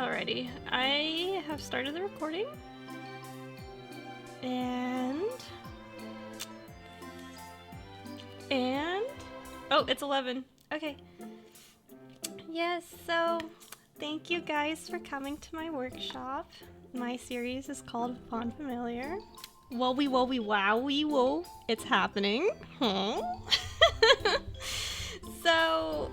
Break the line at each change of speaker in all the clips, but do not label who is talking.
Alrighty, I have started the recording, and oh, it's 11. Okay. Yes, so thank you guys for coming to my workshop. My series is called Fond Familiar. Wowie wowie wowie whoa, it's happening. Huh? So,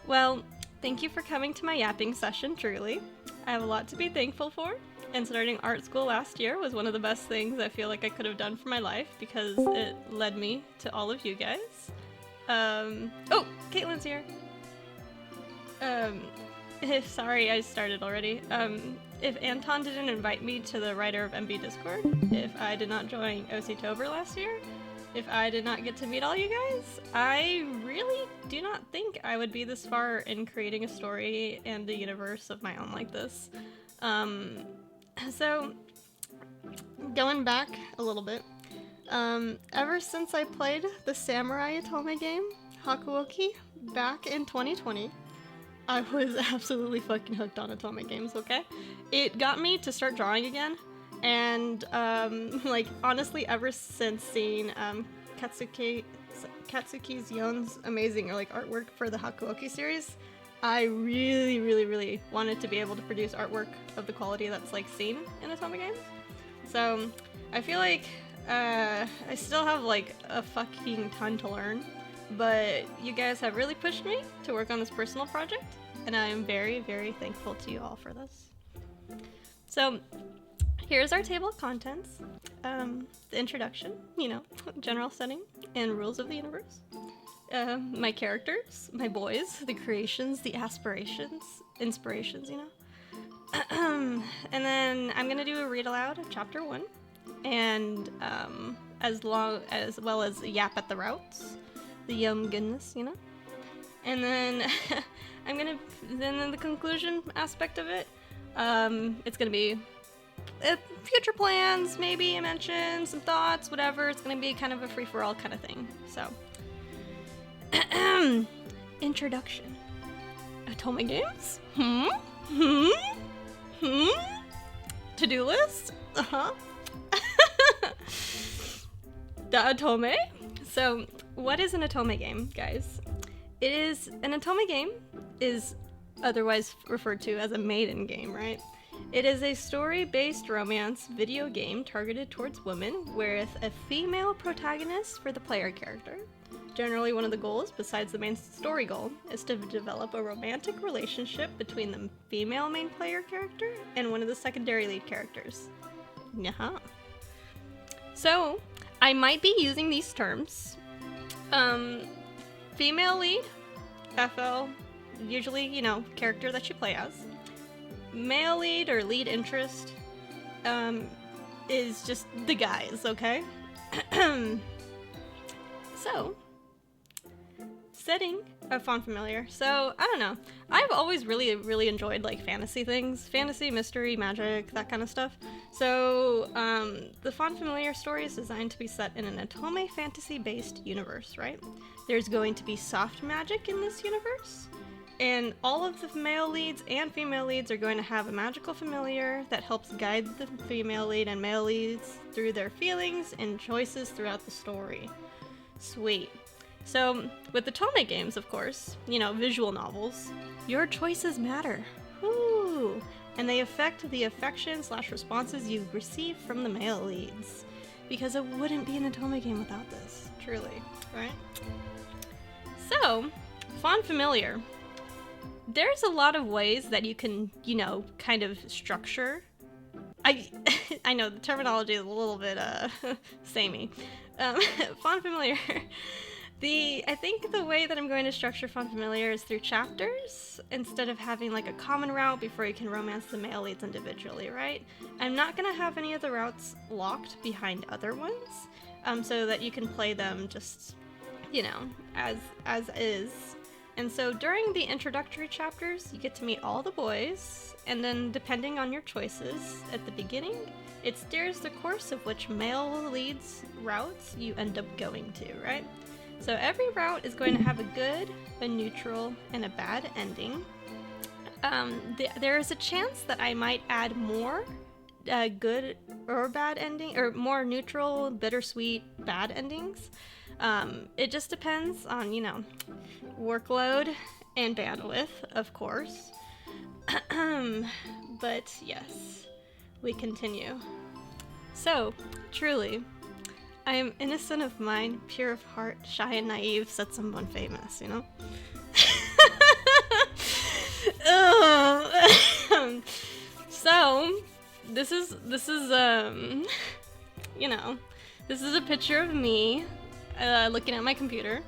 well, thank you for coming to my yapping session, truly. I have a lot to be thankful for, and starting art school last year was one of the best things I feel like I could have done for my life because it led me to all of you guys. Oh, Caitlin's here. Sorry, I started already. If Anton didn't invite me to the Writer of MB Discord, if I did not join OTOME last year, if I did not get to meet all you guys, I really do not think I would be this far in creating a story and a universe of my own like this. So, going back a little bit, ever since I played the Samurai Otome game, Hakuoki, back in 2020, I was absolutely fucking hooked on Otome games, okay? It got me to start drawing again, and, like, honestly, ever since seeing, Katsuki Zion's amazing, like, artwork for the Hakuoki series, I really wanted to be able to produce artwork of the quality that's, like, seen in Otome games. So, I feel like, I still have, like, a fucking ton to learn, but you guys have really pushed me to work on this personal project, and I am very thankful to you all for this. So, here's our table of contents, the introduction, you know, general setting, and rules of the universe. My characters, my boys, the creations, the aspirations, inspirations, you know. And then I'm gonna do a read aloud of chapter 1, and as well as yap at the routes, the yum goodness, you know. And then then in the conclusion aspect of it, it's gonna be future plans, maybe I mention some thoughts, whatever. It's gonna be kind of a free-for-all kind of thing. So, introduction. Otome games? To-do list? The Otome. So, what is an Otome game, guys? An Otome game is otherwise referred to as a maiden game, right? It is a story-based romance video game targeted towards women with a female protagonist for the player character. Generally, one of the goals, besides the main story goal, is to develop a romantic relationship between the female main player character and one of the secondary lead characters. Yaha. So, I might be using these terms. Female lead, FL, usually, you know, character that you play as. Male lead or lead interest is just the guys, okay? So, setting of Fond Familiar. So, I don't know. I've always really enjoyed, like, fantasy things. Fantasy, mystery, magic, that kind of stuff. So, the Fond Familiar story is designed to be set in an Otome fantasy-based universe, right? There's going to be soft magic in this universe. And all of the male leads and female leads are going to have a magical familiar that helps guide the female lead and male leads through their feelings and choices throughout the story. Sweet. So, with the Otome games, of course, you know, visual novels, your choices matter. Woo! And they affect the affection/responses you receive from the male leads. Because it wouldn't be an Otome game without this, truly, right? So, Fond Familiar. There's a lot of ways that you can, you know, kind of structure. I know the terminology is a little bit samey. Fond Familiar. I think the way that I'm going to structure Fond Familiar is through chapters instead of having like a common route before you can romance the male leads individually, right? I'm not gonna have any of the routes locked behind other ones, so that you can play them just, you know, as is. And so during the introductory chapters, you get to meet all the boys, and then depending on your choices at the beginning, it steers the course of which male leads routes you end up going to, right? So every route is going to have a good a neutral, and a bad ending. There is a chance that I might add more good or bad ending, or more neutral, bittersweet, bad endings. It just depends on, you know, workload and bandwidth, of course. But yes, we continue. So, truly, I am innocent of mind, pure of heart, shy and naive, said someone famous, you know? So, this is you know, this is a picture of me looking at my computer,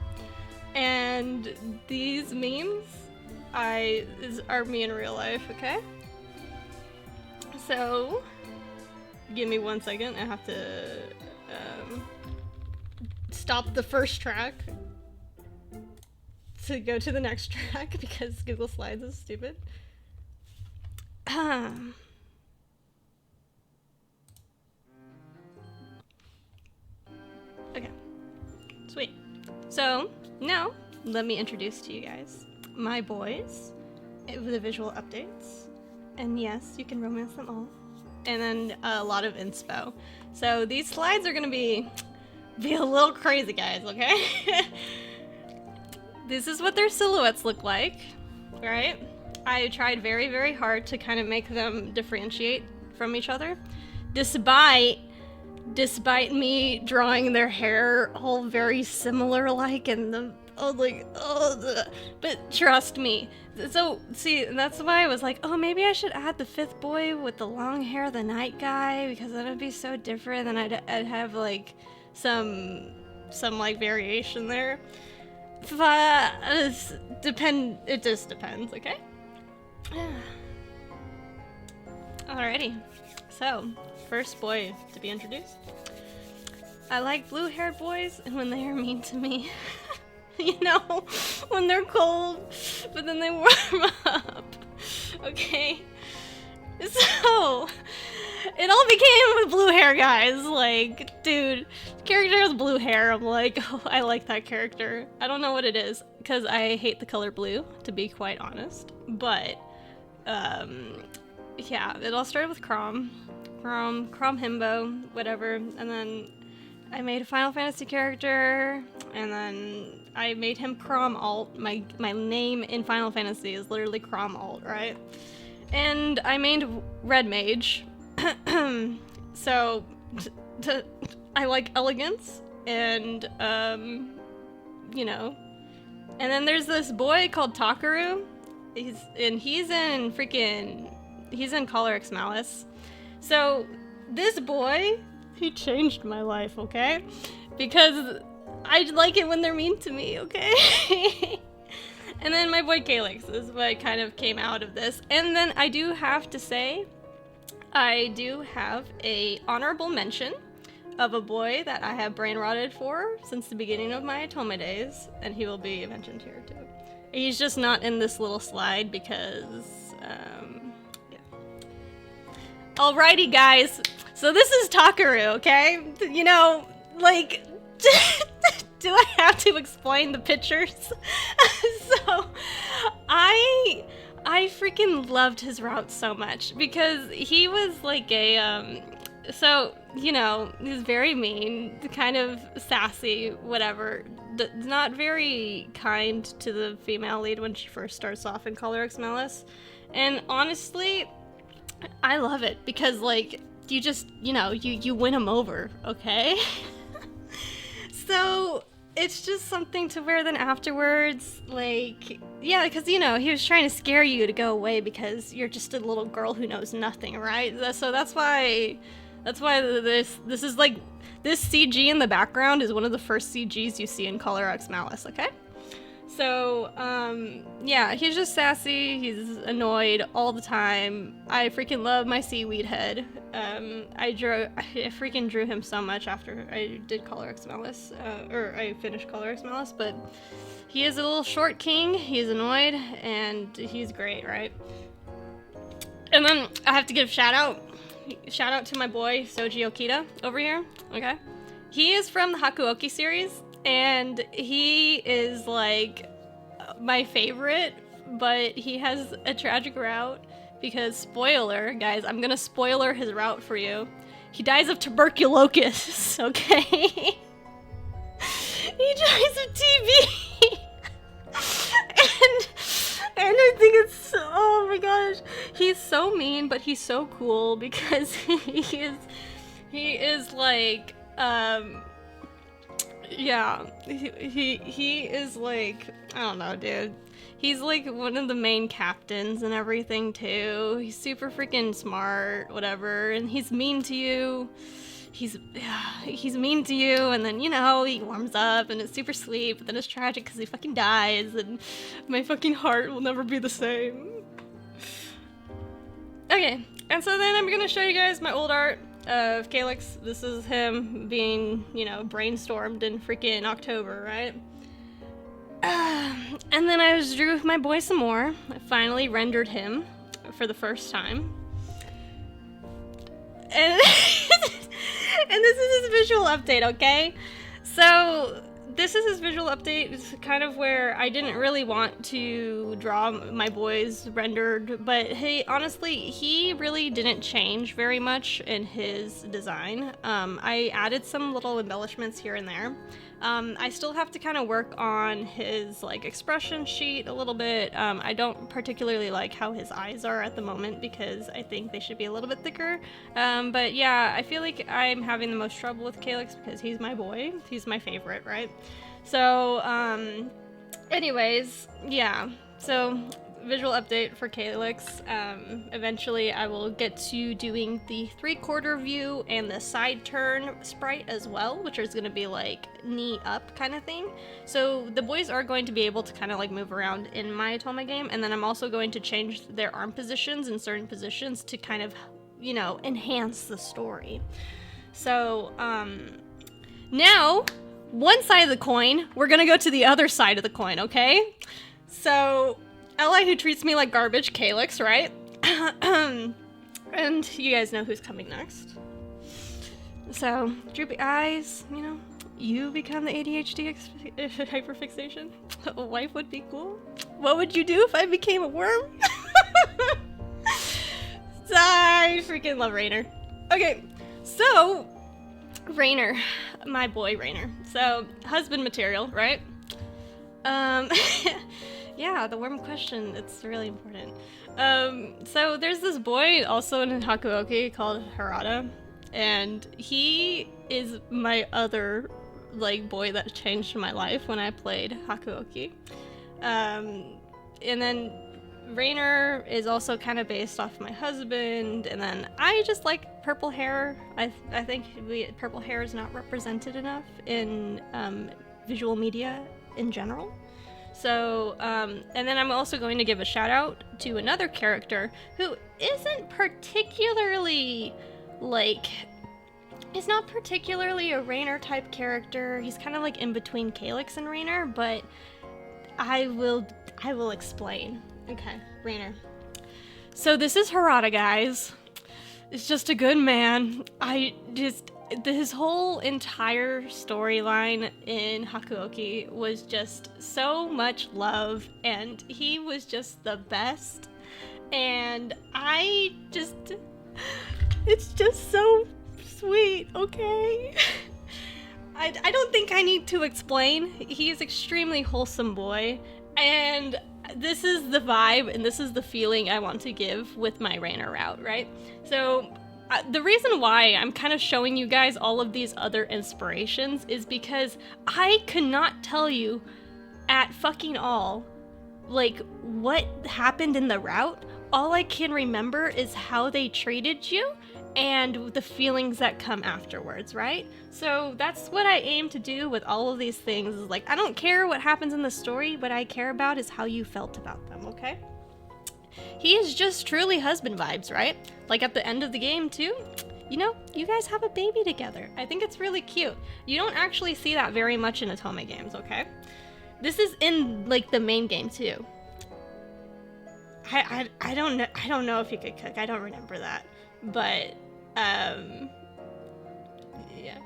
and these memes are me in real life, okay? So, give me 1 second, I have to stop the first track to go to the next track because Google Slides is stupid. Okay, sweet. So now let me introduce to you guys my boys with the visual updates, and yes, you can romance them all, and then a lot of inspo. So these slides are gonna be a little crazy, guys, okay? This is what their silhouettes look like, right? I tried very, very hard to kind of make them differentiate from each other, despite me drawing their hair all very similar, like, and the but trust me. So see, that's why I was like, oh, maybe I should add the 5th boy with the long hair, the night guy, because then it'd be so different, and I'd have like some like variation there. But it just depends, okay? Alrighty, so first boy to be introduced. I like blue-haired boys, and when they are mean to me, you know, when they're cold, but then they warm up. Okay, so it all began with blue hair, guys. Like, dude, character has blue hair. I'm like, oh, I like that character. I don't know what it is, because I hate the color blue, to be quite honest. But, yeah, it all started with Crom Himbo, whatever, and then I made a Final Fantasy character, and then I made him Crom Alt. My name in Final Fantasy is literally Crom Alt, right? And I made Red Mage. So, I like elegance, and, you know. And then there's this boy called Takaru. He's in CollarxMalice. So, this boy, he changed my life, okay? Because I like it when they're mean to me, okay? And then my boy Calyx is what kind of came out of this. And then I do have to say, I do have a honorable mention of a boy that I have brain rotted for since the beginning of my OTOME days, and he will be mentioned here too. He's just not in this little slide because, yeah. Alrighty, guys. So this is Takaru, okay? You know, like, do I have to explain the pictures? So, I freaking loved his route so much because he was like a, so, you know, he's very mean, kind of sassy, whatever. Not very kind to the female lead when she first starts off in CollarxMalice. And honestly, I love it because, like, you just, you know, you win him over, okay? So, it's just something to where then afterwards, like, yeah, because, you know, he was trying to scare you to go away because you're just a little girl who knows nothing, right? So that's why this is like, this CG in the background is one of the first CGs you see in CollarxMalice, okay? So, yeah, he's just sassy, he's annoyed all the time. I freaking love my seaweed head. I freaking drew him so much after I did CollarxMalice, or I finished CollarxMalice, but he is a little short king, he's annoyed, and he's great, right? And then I have to give shout out to my boy Soji Okita over here, okay? He is from the Hakuoki series, and he is like my favorite, but he has a tragic route because, spoiler, guys, I'm gonna spoiler his route for you. He dies of tuberculosis, okay? He dies of TB. And I think it's, oh my gosh, he's so mean, but he's so cool because he is like, yeah, he is like, I don't know, dude. He's like one of the main captains and everything too. He's super freaking smart, whatever, and he's mean to you. He's mean to you, and then, you know, he warms up, and it's super sweet, but then it's tragic because he fucking dies, and my fucking heart will never be the same. Okay, and so then I'm gonna show you guys my old art of Calyx. This is him being, you know, brainstormed in freaking October, right? And then I just drew with my boy some more. I finally rendered him for the first time. And and this is his visual update, okay? So this is his visual update. It's kind of where I didn't really want to draw my boys rendered, but hey, honestly, he really didn't change very much in his design. I added some little embellishments here and there. I still have to kind of work on his like expression sheet a little bit. I don't particularly like how his eyes are at the moment because I think they should be a little bit thicker. But yeah, I feel like I'm having the most trouble with Calyx because he's my boy. He's my favorite, right? So, anyways, yeah. So, visual update for Calyx. Eventually I will get to doing the 3/4 view and the side turn sprite as well, which is going to be like knee up kind of thing. So the boys are going to be able to kind of like move around in my OTOME game, and then I'm also going to change their arm positions in certain positions to kind of, you know, enhance the story. So now one side of the coin, we're gonna go to the other side of the coin, okay? So Ally, who treats me like garbage, Calyx, right? And you guys know who's coming next. So, droopy eyes, you know, you become the ADHD hyperfixation. A wife would be cool. What would you do if I became a worm? I freaking love Rainer. Okay, so, Rainer, my boy Rainer. So, husband material, right? Yeah, the worm question, it's really important. So there's this boy also in Hakuoki called Harada, and he is my other, like, boy that changed my life when I played Hakuoki. And then Rainer is also kind of based off my husband, and then I just like purple hair. I think purple hair is not represented enough in visual media in general. So, and then I'm also going to give a shout out to another character who isn't particularly, like, he's not particularly a Rainer type character. He's kind of like in between Calyx and Rainer, but I will explain. Okay, Rainer. So this is Harada, guys. It's just a good man. His whole entire storyline in Hakuoki was just so much love, and he was just the best, and it's just so sweet, okay? I don't think I need to explain. He is extremely wholesome boy, and this is the vibe, and this is the feeling I want to give with my Rainer route, right? So, the reason why I'm kind of showing you guys all of these other inspirations is because I could not tell you at fucking all, like, what happened in the route. All I can remember is how they treated you and the feelings that come afterwards, right? So that's what I aim to do with all of these things. Is like, I don't care what happens in the story, what I care about is how you felt about them, okay? He is just truly husband vibes, right? Like at the end of the game too, you know, you guys have a baby together. I think it's really cute. You don't actually see that very much in OTOME games, okay? This is in like the main game too. I don't know if he could cook. I don't remember that. But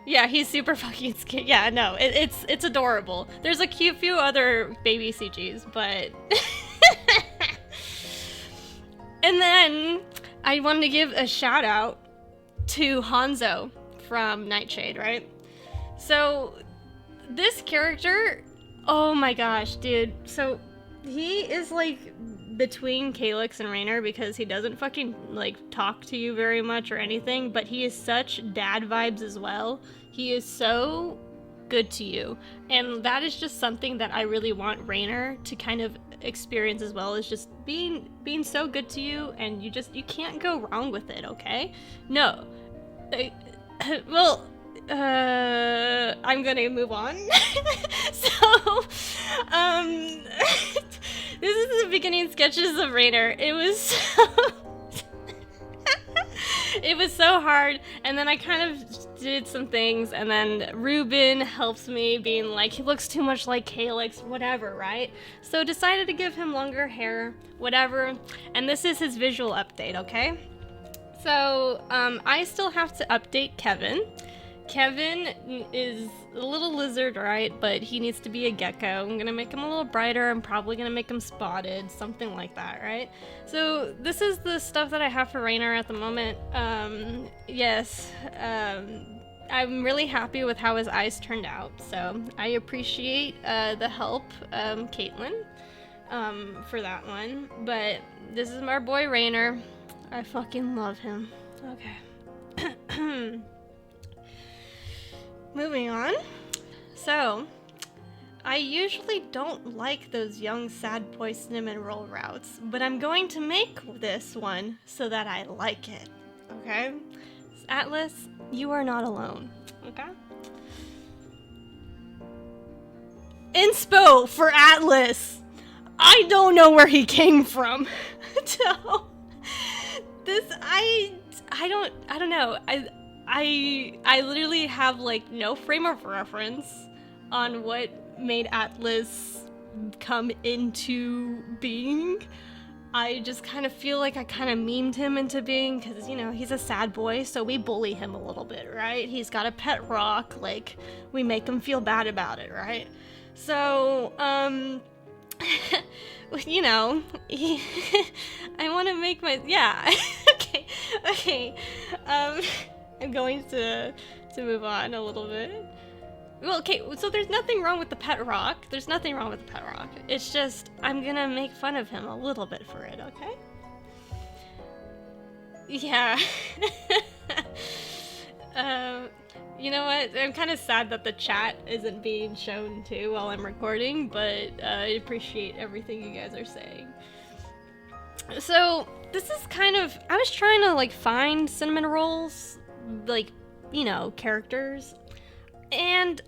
Yeah, he's super fucking cute. Yeah, no, it's adorable. There's a few other baby CGs, but and then I wanted to give a shout out to Hanzo from Nightshade, right? So this character, oh my gosh, dude. So he is like between Calyx and Raynor because he doesn't fucking like talk to you very much or anything, but he is such dad vibes as well. He is so good to you, and that is just something that I really want Raynor to kind of experience as well, is just being so good to you, and you can't go wrong with it. Okay, no, well, I'm gonna move on. So, this is the beginning sketches of Raynor. It was so it was so hard, and then I kind of did some things, and then Ruben helps me, being like, he looks too much like Calyx, whatever, right? So decided to give him longer hair, whatever, and this is his visual update, okay? So, I still have to update Kevin. Kevin is a little lizard, right? But he needs to be a gecko. I'm gonna make him a little brighter. I'm probably gonna make him spotted, something like that, right? So this is the stuff that I have for Raynor at the moment. Yes, I'm really happy with how his eyes turned out. So I appreciate the help, Caitlin, for that one. But this is my boy Raynor. I fucking love him. Okay. Moving on. So, I usually don't like those young sad boy cinnamon roll routes, but I'm going to make this one so that I like it. Okay? Atlas, you are not alone. Okay? Inspo for Atlas! I don't know where he came from. So, this, I don't know. I literally have like no frame of reference on what made Atlas come into being. I just kind of feel like I kind of memed him into being, because, you know, he's a sad boy, so we bully him a little bit, right? He's got a pet rock, like, we make him feel bad about it, right? So, you know, I want to make my, yeah, okay, I'm going to move on a little bit. Well, okay, so there's nothing wrong with the pet rock. There's nothing wrong with the pet rock. It's just, I'm gonna make fun of him a little bit for it, okay? Yeah. You know what? I'm kind of sad that the chat isn't being shown too while I'm recording, but I appreciate everything you guys are saying. So, this is kind of, I was trying to like find cinnamon rolls, like, you know, characters, and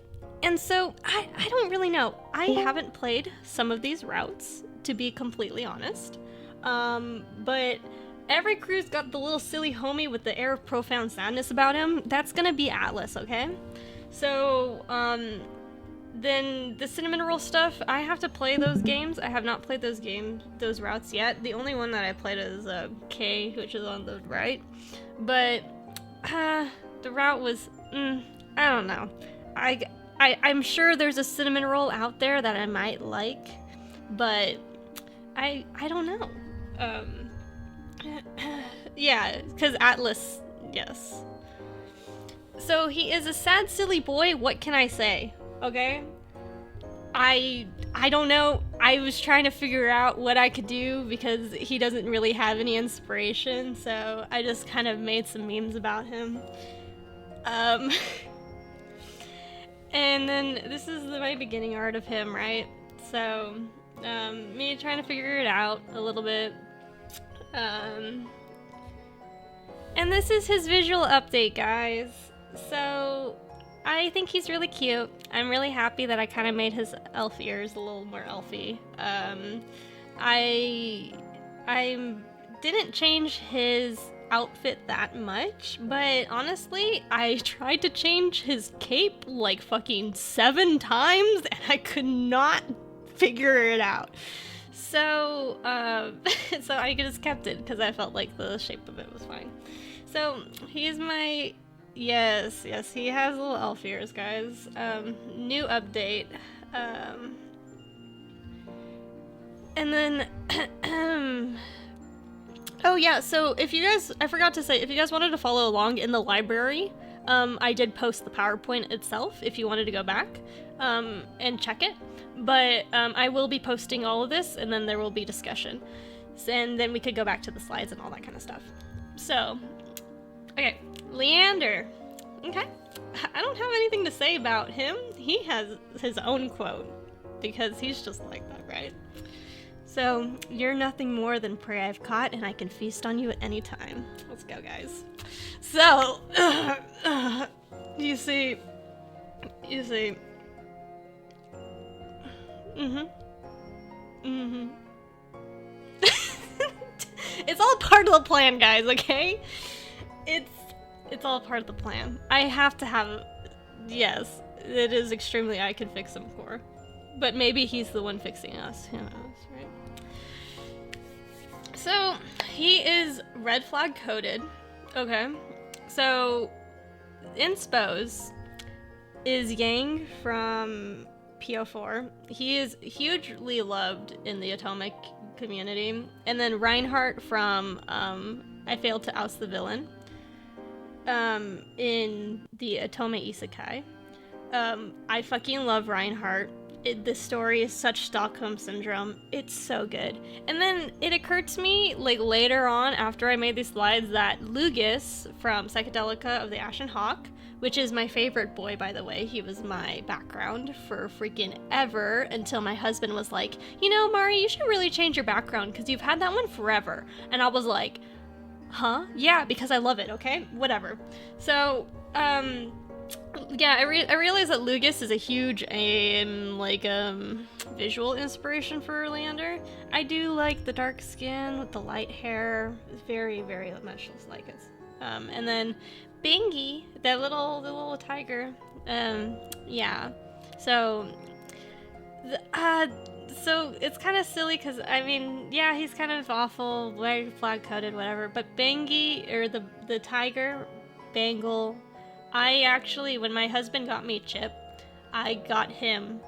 so I don't really know. I haven't played some of these routes, to be completely honest, but every crew's got the little silly homie with the air of profound sadness about him. That's gonna be Atlas, okay? So, then the cinnamon roll stuff, I have to play those games. I have not played those routes yet. The only one that I played is K, which is on the right, but the route was, I don't know. I'm sure there's a cinnamon roll out there that I might like, but I don't know. Yeah, because Atlas, yes. So he is a sad, silly boy. What can I say? Okay? I don't know. I was trying to figure out what I could do because he doesn't really have any inspiration, so I just kind of made some memes about him. And then this is my beginning art of him, right? So, me trying to figure it out a little bit. And this is his visual update, guys. So, I think he's really cute. I'm really happy that I kind of made his elf ears a little more elfy. I didn't change his outfit that much, but honestly, I tried to change his cape like fucking 7 times and I could not figure it out. So, so I just kept it because I felt like the shape of it was fine. So, he's my Yes, he has little elf ears, guys. New update. And then, oh yeah, so if you guys, I forgot to say, if you guys wanted to follow along in the library, I did post the PowerPoint itself if you wanted to go back and check it. But I will be posting all of this, and then there will be discussion. And then we could go back to the slides and all that kind of stuff. So, okay, Leander. Okay, I don't have anything to say about him. He has his own quote, because he's just like that, right? So, you're nothing more than prey I've caught, and I can feast on you at any time. Let's go, guys. So, you see. It's all part of the plan, guys, okay? It's all part of the plan. I have to have, yes, it is extremely I can fix him for. But maybe he's the one fixing us, who knows, right? So, he is red flag coded. Okay. So, Inspos is Yang from Piofiore. He is hugely loved in the OTOME community. And then Reinhardt from I Failed to Oust the Villain in the OTOME Isekai. I fucking love Reinhardt. This story is such Stockholm Syndrome. It's so good. And then it occurred to me, like, later on, after I made these slides, that Lugus from Psychedelia of the Ashen Hawk, which is my favorite boy, by the way. He was my background for freaking ever until my husband was like, you know, Mari, you should really change your background because you've had that one forever. And I was like, huh? Yeah, because I love it, okay? Whatever. So, yeah, I realized that Lugus is a huge, visual inspiration for Leander. I do like the dark skin with the light hair. It's very, very much looks like it. And then Bingy, the little tiger. Yeah. So it's kind of silly because, I mean, yeah, he's kind of awful, very flag coded, whatever. But Bingy, or the tiger, Bangle, I actually, when my husband got me Chip, I got him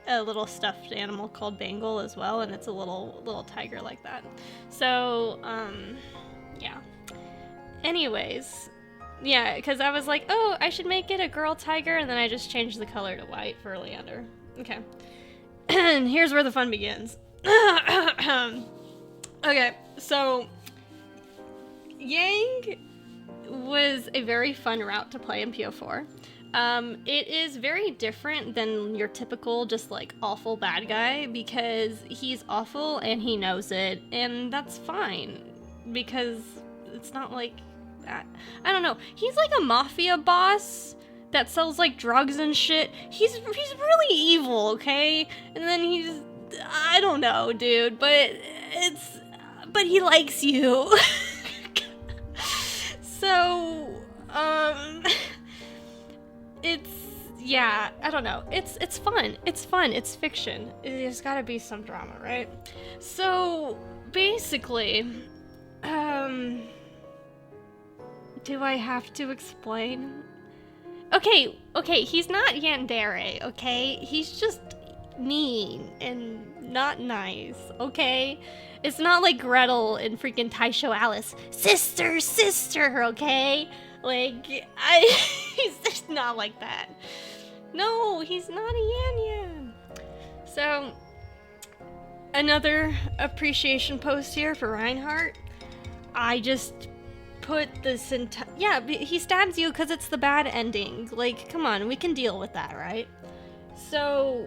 a little stuffed animal called Bangle as well, and it's a little tiger like that. So, yeah. Anyways, yeah, because I was like, oh, I should make it a girl tiger, and then I just changed the color to white for Leander. Okay. And here's where the fun begins. Okay, so Yang was a very fun route to play in Piofiore. It is very different than your typical just like awful bad guy because he's awful and he knows it, and that's fine because it's not like that. I don't know. He's like a mafia boss that sells like drugs and shit. He's really evil, okay? And then I don't know, dude, but he likes you. So, yeah, I don't know. It's fun. It's fun. It's fiction. There's gotta be some drama, right? So, basically, do I have to explain? Okay, he's not yandere, okay? He's just mean and not nice, okay? It's not like Gretel and freaking Taisho Alice. Sister, okay? Like, he's just not like that. No, he's not a yan. So, another appreciation post here for Reinhardt. I just put this yeah, he stabs you because it's the bad ending. Like, come on, we can deal with that, right? So...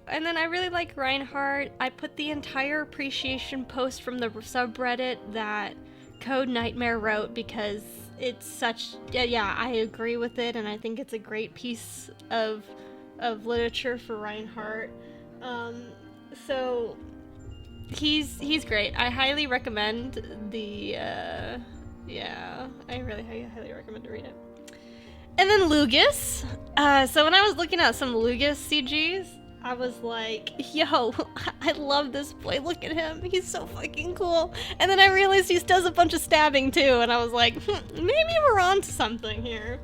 and then I really like Reinhardt. I put the entire appreciation post from the subreddit that Code Nightmare wrote because it's such, yeah, I agree with it, and I think it's a great piece of literature for Reinhardt. So he's great. I highly recommend the, yeah, I really highly recommend to read it. And then Lugus. So when I was looking at some Lugus CGs, I was like, yo, I love this boy. Look at him. He's so fucking cool. And then I realized he does a bunch of stabbing too. And I was like, maybe we're on to something here.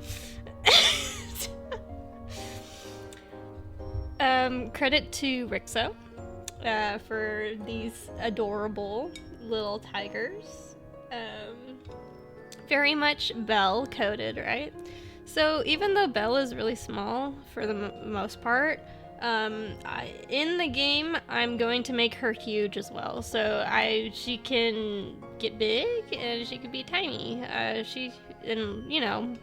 Credit to Rixo for these adorable little tigers. Very much Belle coded, right? So even though Belle is really small for the most part, in the game, I'm going to make her huge as well. So she can get big and she can be tiny. You know,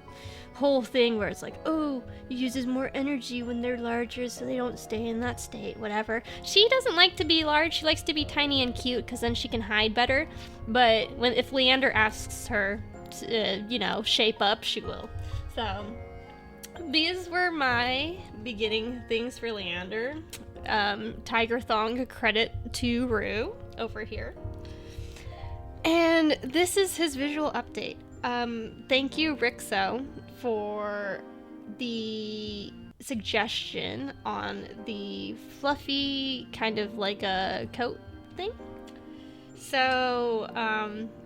whole thing where it's like, oh, it uses more energy when they're larger so they don't stay in that state, whatever. She doesn't like to be large. She likes to be tiny and cute because then she can hide better. But if Leander asks her to, you know, shape up, she will. So these were my beginning things for Leander. Tiger Thong credit to Rue over here. And this is his visual update. Thank you, Rixo, for the suggestion on the fluffy kind of like a coat thing. So,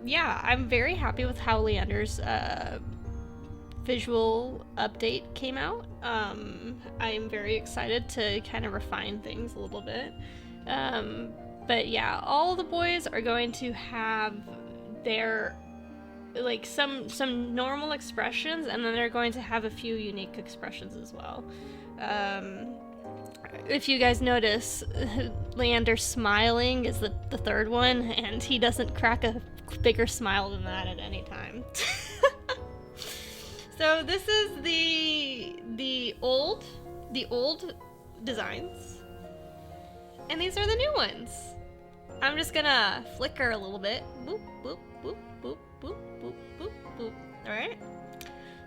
yeah, I'm very happy with how Leander's visual update came out. I'm very excited to kind of refine things a little bit. But yeah, all the boys are going to have their like some normal expressions, and then they're going to have a few unique expressions as well. If you guys notice, Leander smiling is the third one, and he doesn't crack a bigger smile than that at any time. So this is the old designs, and these are the new ones. I'm just gonna flicker a little bit. Boop, boop, boop, boop, boop, boop, boop, boop. Alright?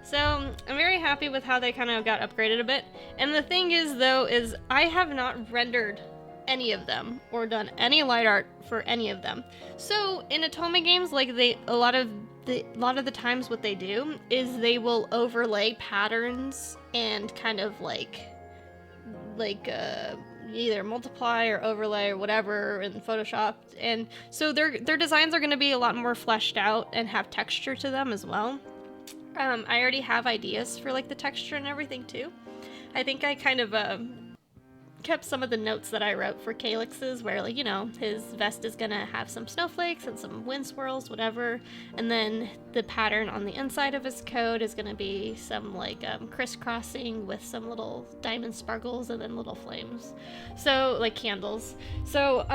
So, I'm very happy with how they kind of got upgraded a bit. And the thing is, though, is I have not rendered any of them or done any light art for any of them. So, in OTOME games, like a lot of the times what they do is they will overlay patterns and kind of like either multiply or overlay or whatever in Photoshop, and so their designs are going to be a lot more fleshed out and have texture to them as well. I already have ideas for like the texture and everything too. I think I kind of kept some of the notes that I wrote for Calyx's, where, like, you know, his vest is gonna have some snowflakes and some wind swirls, whatever, and then the pattern on the inside of his coat is gonna be some like crisscrossing with some little diamond sparkles and then little flames, so like candles. So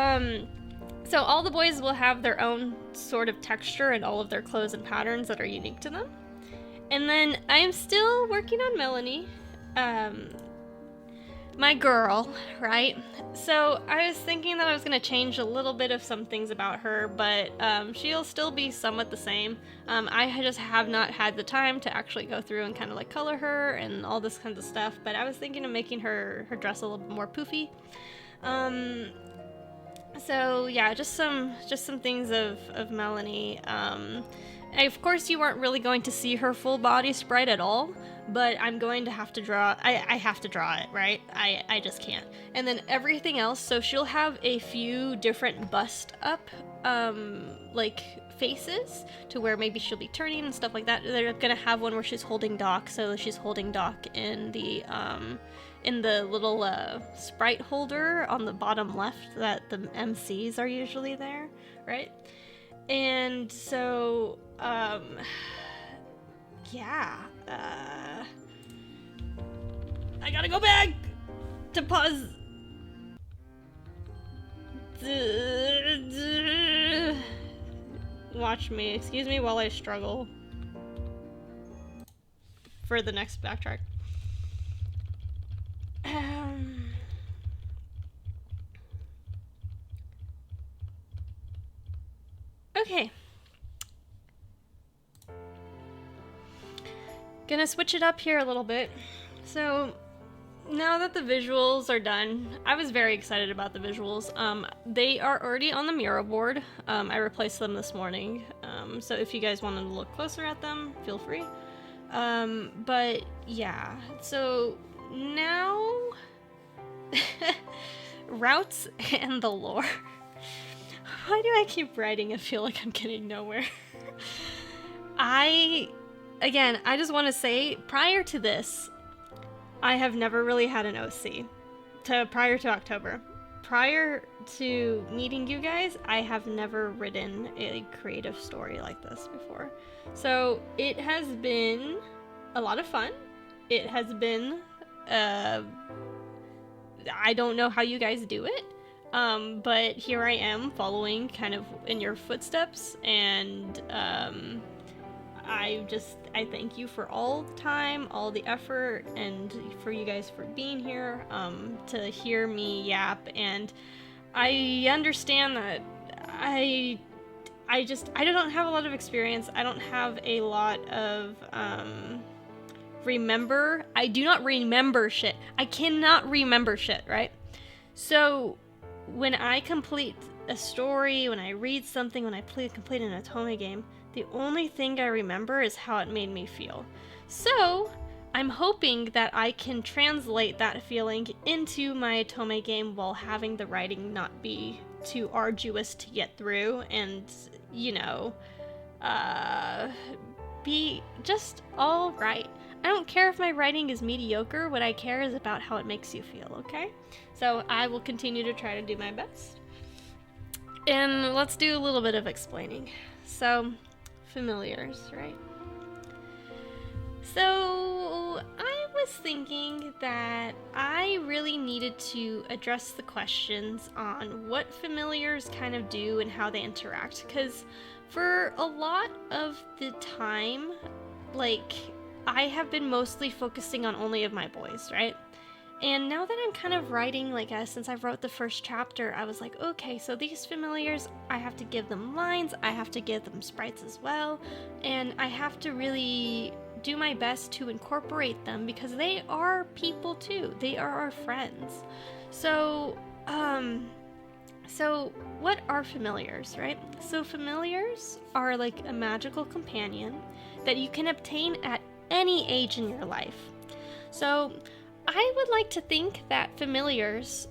so all the boys will have their own sort of texture and all of their clothes and patterns that are unique to them. And then I am still working on Melanie, my girl, right? So I was thinking that I was going to change a little bit of some things about her, but she'll still be somewhat the same. I just have not had the time to actually go through and kind of like color her and all this kinds of stuff, but I was thinking of making her dress a little bit more poofy. So yeah, just some things of Melanie. Of course, you aren't really going to see her full body sprite at all, but I'm going to have to draw. I have to draw it, right? I just can't. And then everything else. So she'll have a few different bust up, like faces to where maybe she'll be turning and stuff like that. They're gonna have one where she's holding Doc, so she's holding Doc in the little sprite holder on the bottom left that the MCs are usually there, right? And so, yeah, I gotta go back to pause. Watch me, excuse me while I struggle for the next backtrack. Okay. Gonna switch it up here a little bit. So, now that the visuals are done, I was very excited about the visuals. They are already on the Miro board. I replaced them this morning. So if you guys wanted to look closer at them, feel free. But yeah, so now Routes and the lore. Why do I keep writing and feel like I'm getting nowhere? I just want to say, prior to this, I have never really had an OC. Prior to October. Prior to meeting you guys, I have never written a creative story like this before. So it has been a lot of fun. It has been, I don't know how you guys do it, but here I am following kind of in your footsteps, and I thank you for all the time, all the effort, and for you guys for being here, to hear me yap. And I understand that I don't have a lot of experience. I don't have a lot of, I do not remember shit. I cannot remember shit, right? So when I complete a story, when I read something, when I complete an Otome game, the only thing I remember is how it made me feel. So I'm hoping that I can translate that feeling into my Otome game while having the writing not be too arduous to get through, and, you know, be just all right. I don't care if my writing is mediocre. What I care is about how it makes you feel, okay? So I will continue to try to do my best. And let's do a little bit of explaining. So, familiars, right? So I was thinking that I really needed to address the questions on what familiars kind of do and how they interact, because for a lot of the time, like, I have been mostly focusing on only of my boys, right? And now that I'm kind of writing, like, since I wrote the first chapter, I was like, okay, so these familiars, I have to give them lines, I have to give them sprites as well, and I have to really do my best to incorporate them, because they are people too. They are our friends. So what are familiars, right? So familiars are like a magical companion that you can obtain at any age in your life. So I would like to think that familiars,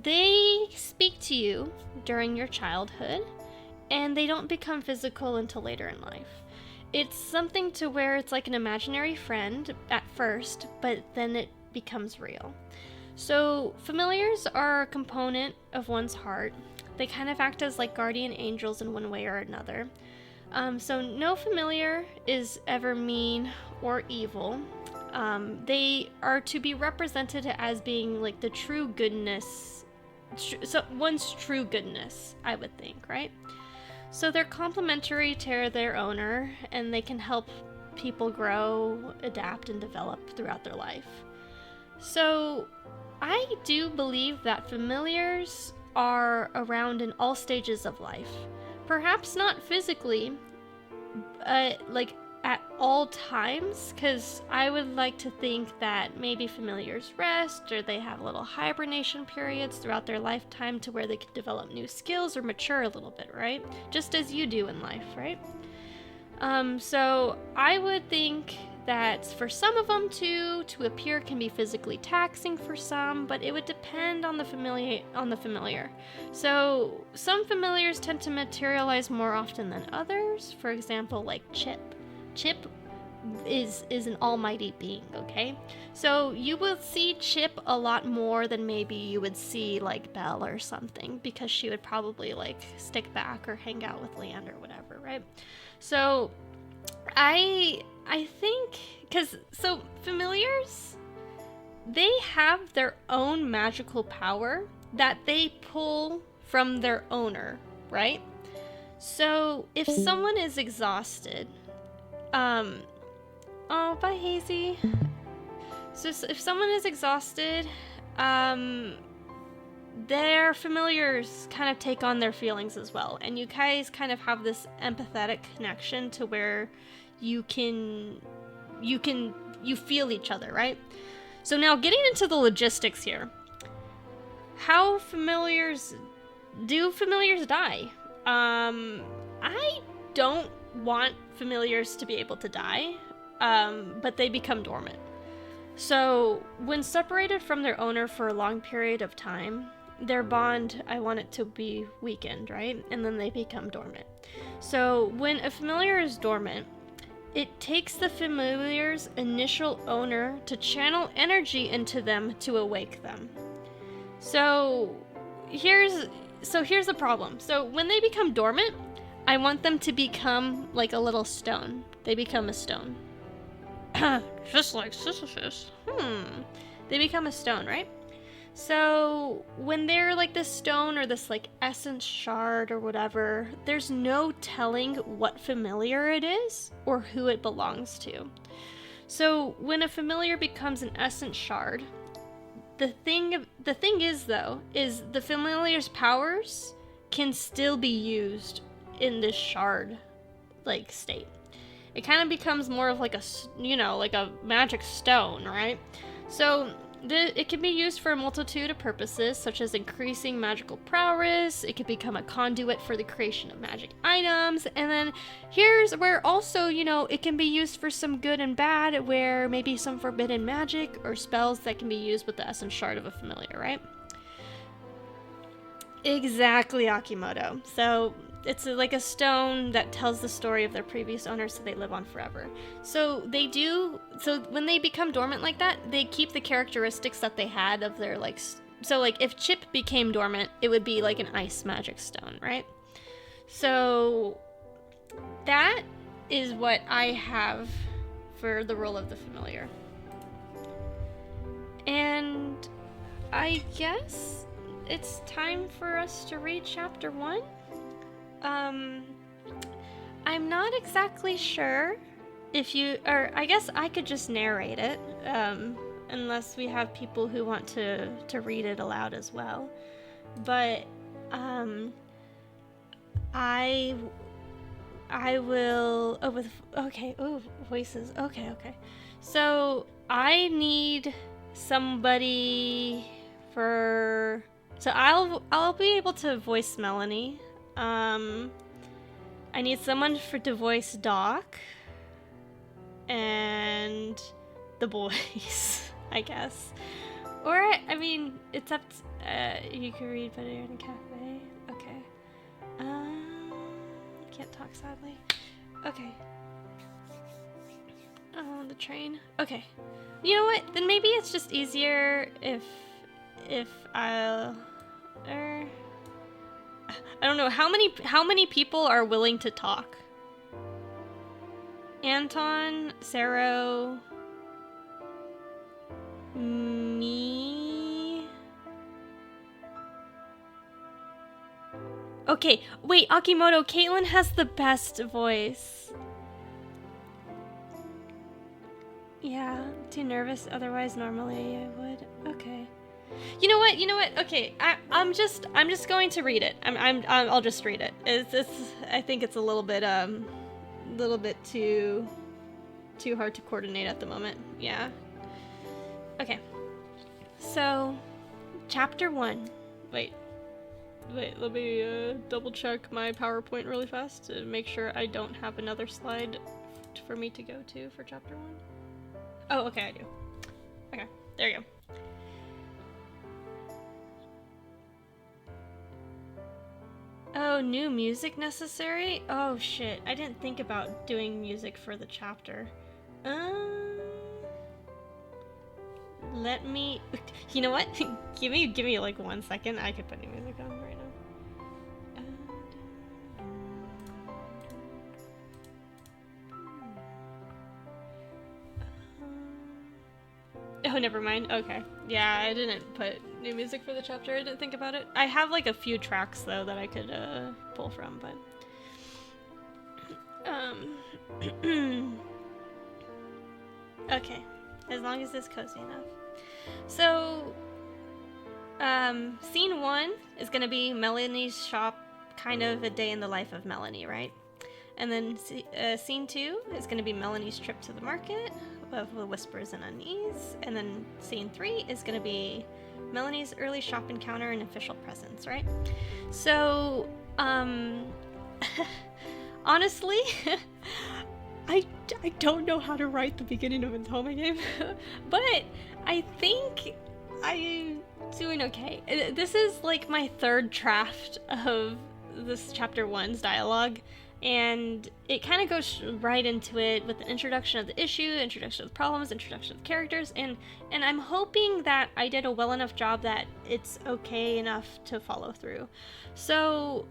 they speak to you during your childhood, and they don't become physical until later in life. It's something to where it's like an imaginary friend at first, but then it becomes real. So familiars are a component of one's heart. They kind of act as like guardian angels in one way or another. So no familiar is ever mean or evil. They are to be represented as being like the true goodness, so one's true goodness, I would think, right? So they're complementary to their owner, and they can help people grow, adapt, and develop throughout their life. So I do believe that familiars are around in all stages of life. Perhaps not physically, like at all times, because I would like to think that maybe familiars rest, or they have little hibernation periods throughout their lifetime to where they can develop new skills or mature a little bit, right? Just as you do in life, right? So I would think that for some of them to appear can be physically taxing for some, but it would depend on the familiar. So some familiars tend to materialize more often than others. For example, like Chip. Chip is an almighty being, okay? So you will see Chip a lot more than maybe you would see like Belle or something, because she would probably like stick back or hang out with Land or whatever, right? So I think, so familiars, they have their own magical power that they pull from their owner, right? So if someone is exhausted, oh, bye Hazy. So if someone is exhausted, their familiars kind of take on their feelings as well, and you guys kind of have this empathetic connection to where you feel each other, right? So now getting into the logistics here. How do familiars die? I don't want familiars to be able to die, but they become dormant. So, when separated from their owner for a long period of time, their bond, I want it to be weakened, right? And then they become dormant. So, when a familiar is dormant, it takes the familiar's initial owner to channel energy into them to awake them. So, here's the problem. So, when they become dormant, I want them to become like a little stone. They become a stone. Just like Sisyphus. They become a stone, right? So when they're like this stone or this like essence shard or whatever, there's no telling what familiar it is or who it belongs to. So when a familiar becomes an essence shard, the thing is though, is the familiar's powers can still be used in this shard like state. It kind of becomes more of like a, like a magic stone, right? So it can be used for a multitude of purposes, such as increasing magical prowess. It can become a conduit for the creation of magic items. And then here's where also, it can be used for some good and bad, where maybe some forbidden magic or spells that can be used with the essence shard of a familiar, right? Exactly, Akimoto. So it's like a stone that tells the story of their previous owner, so they live on forever. So when they become dormant like that, they keep the characteristics that they had of their like, so like if Chip became dormant, it would be like an ice magic stone, right? So that is what I have for the role of the familiar. And I guess it's time for us to read chapter 1. I'm not exactly sure or I guess I could just narrate it, unless we have people who want to read it aloud as well. But, I will, voices, okay. So, I need somebody so I'll be able to voice Melanie. I need someone to voice Doc and the boys, I guess. Or, I mean, it's up to, you can read better in a cafe. Okay. Can't talk, sadly. Okay. Oh, the train. Okay. You know what? Then maybe it's just easier if I'll... I don't know, how many people are willing to talk? Anton, Saro, me. Okay, wait, Akimoto, Caitlin has the best voice. Yeah, too nervous, otherwise normally I would. Okay. You know what? Okay, I'm just going to read it. I'll just read it. I think it's a little bit too hard to coordinate at the moment. Yeah. Okay. So, chapter 1. Wait, let me double check my PowerPoint really fast to make sure I don't have another slide for me to go to for chapter 1. Oh, okay, I do. Okay, there you go. Oh, new music necessary? Oh shit, I didn't think about doing music for the chapter. Let me... You know what? give me like 1 second. I could put new music on right now. Oh, never mind. Okay. Yeah, I didn't put new music for the chapter. I didn't think about it. I have like a few tracks though that I could pull from, but okay, as long as it's cozy enough. So scene 1 is gonna be Melanie's shop, kind of a day in the life of Melanie, right? And then scene 2 is gonna be Melanie's trip to the market of the whispers and unease, and then scene 3 is gonna be Melanie's early shop encounter and official presence, right? So, honestly, I don't know how to write the beginning of a OTOME game, but I think I'm doing okay. This is like my third draft of this chapter 1's dialogue, and it kind of goes right into it with the introduction of the issue, introduction of the problems, introduction of the characters, and I'm hoping that I did a well enough job that it's okay enough to follow through. So,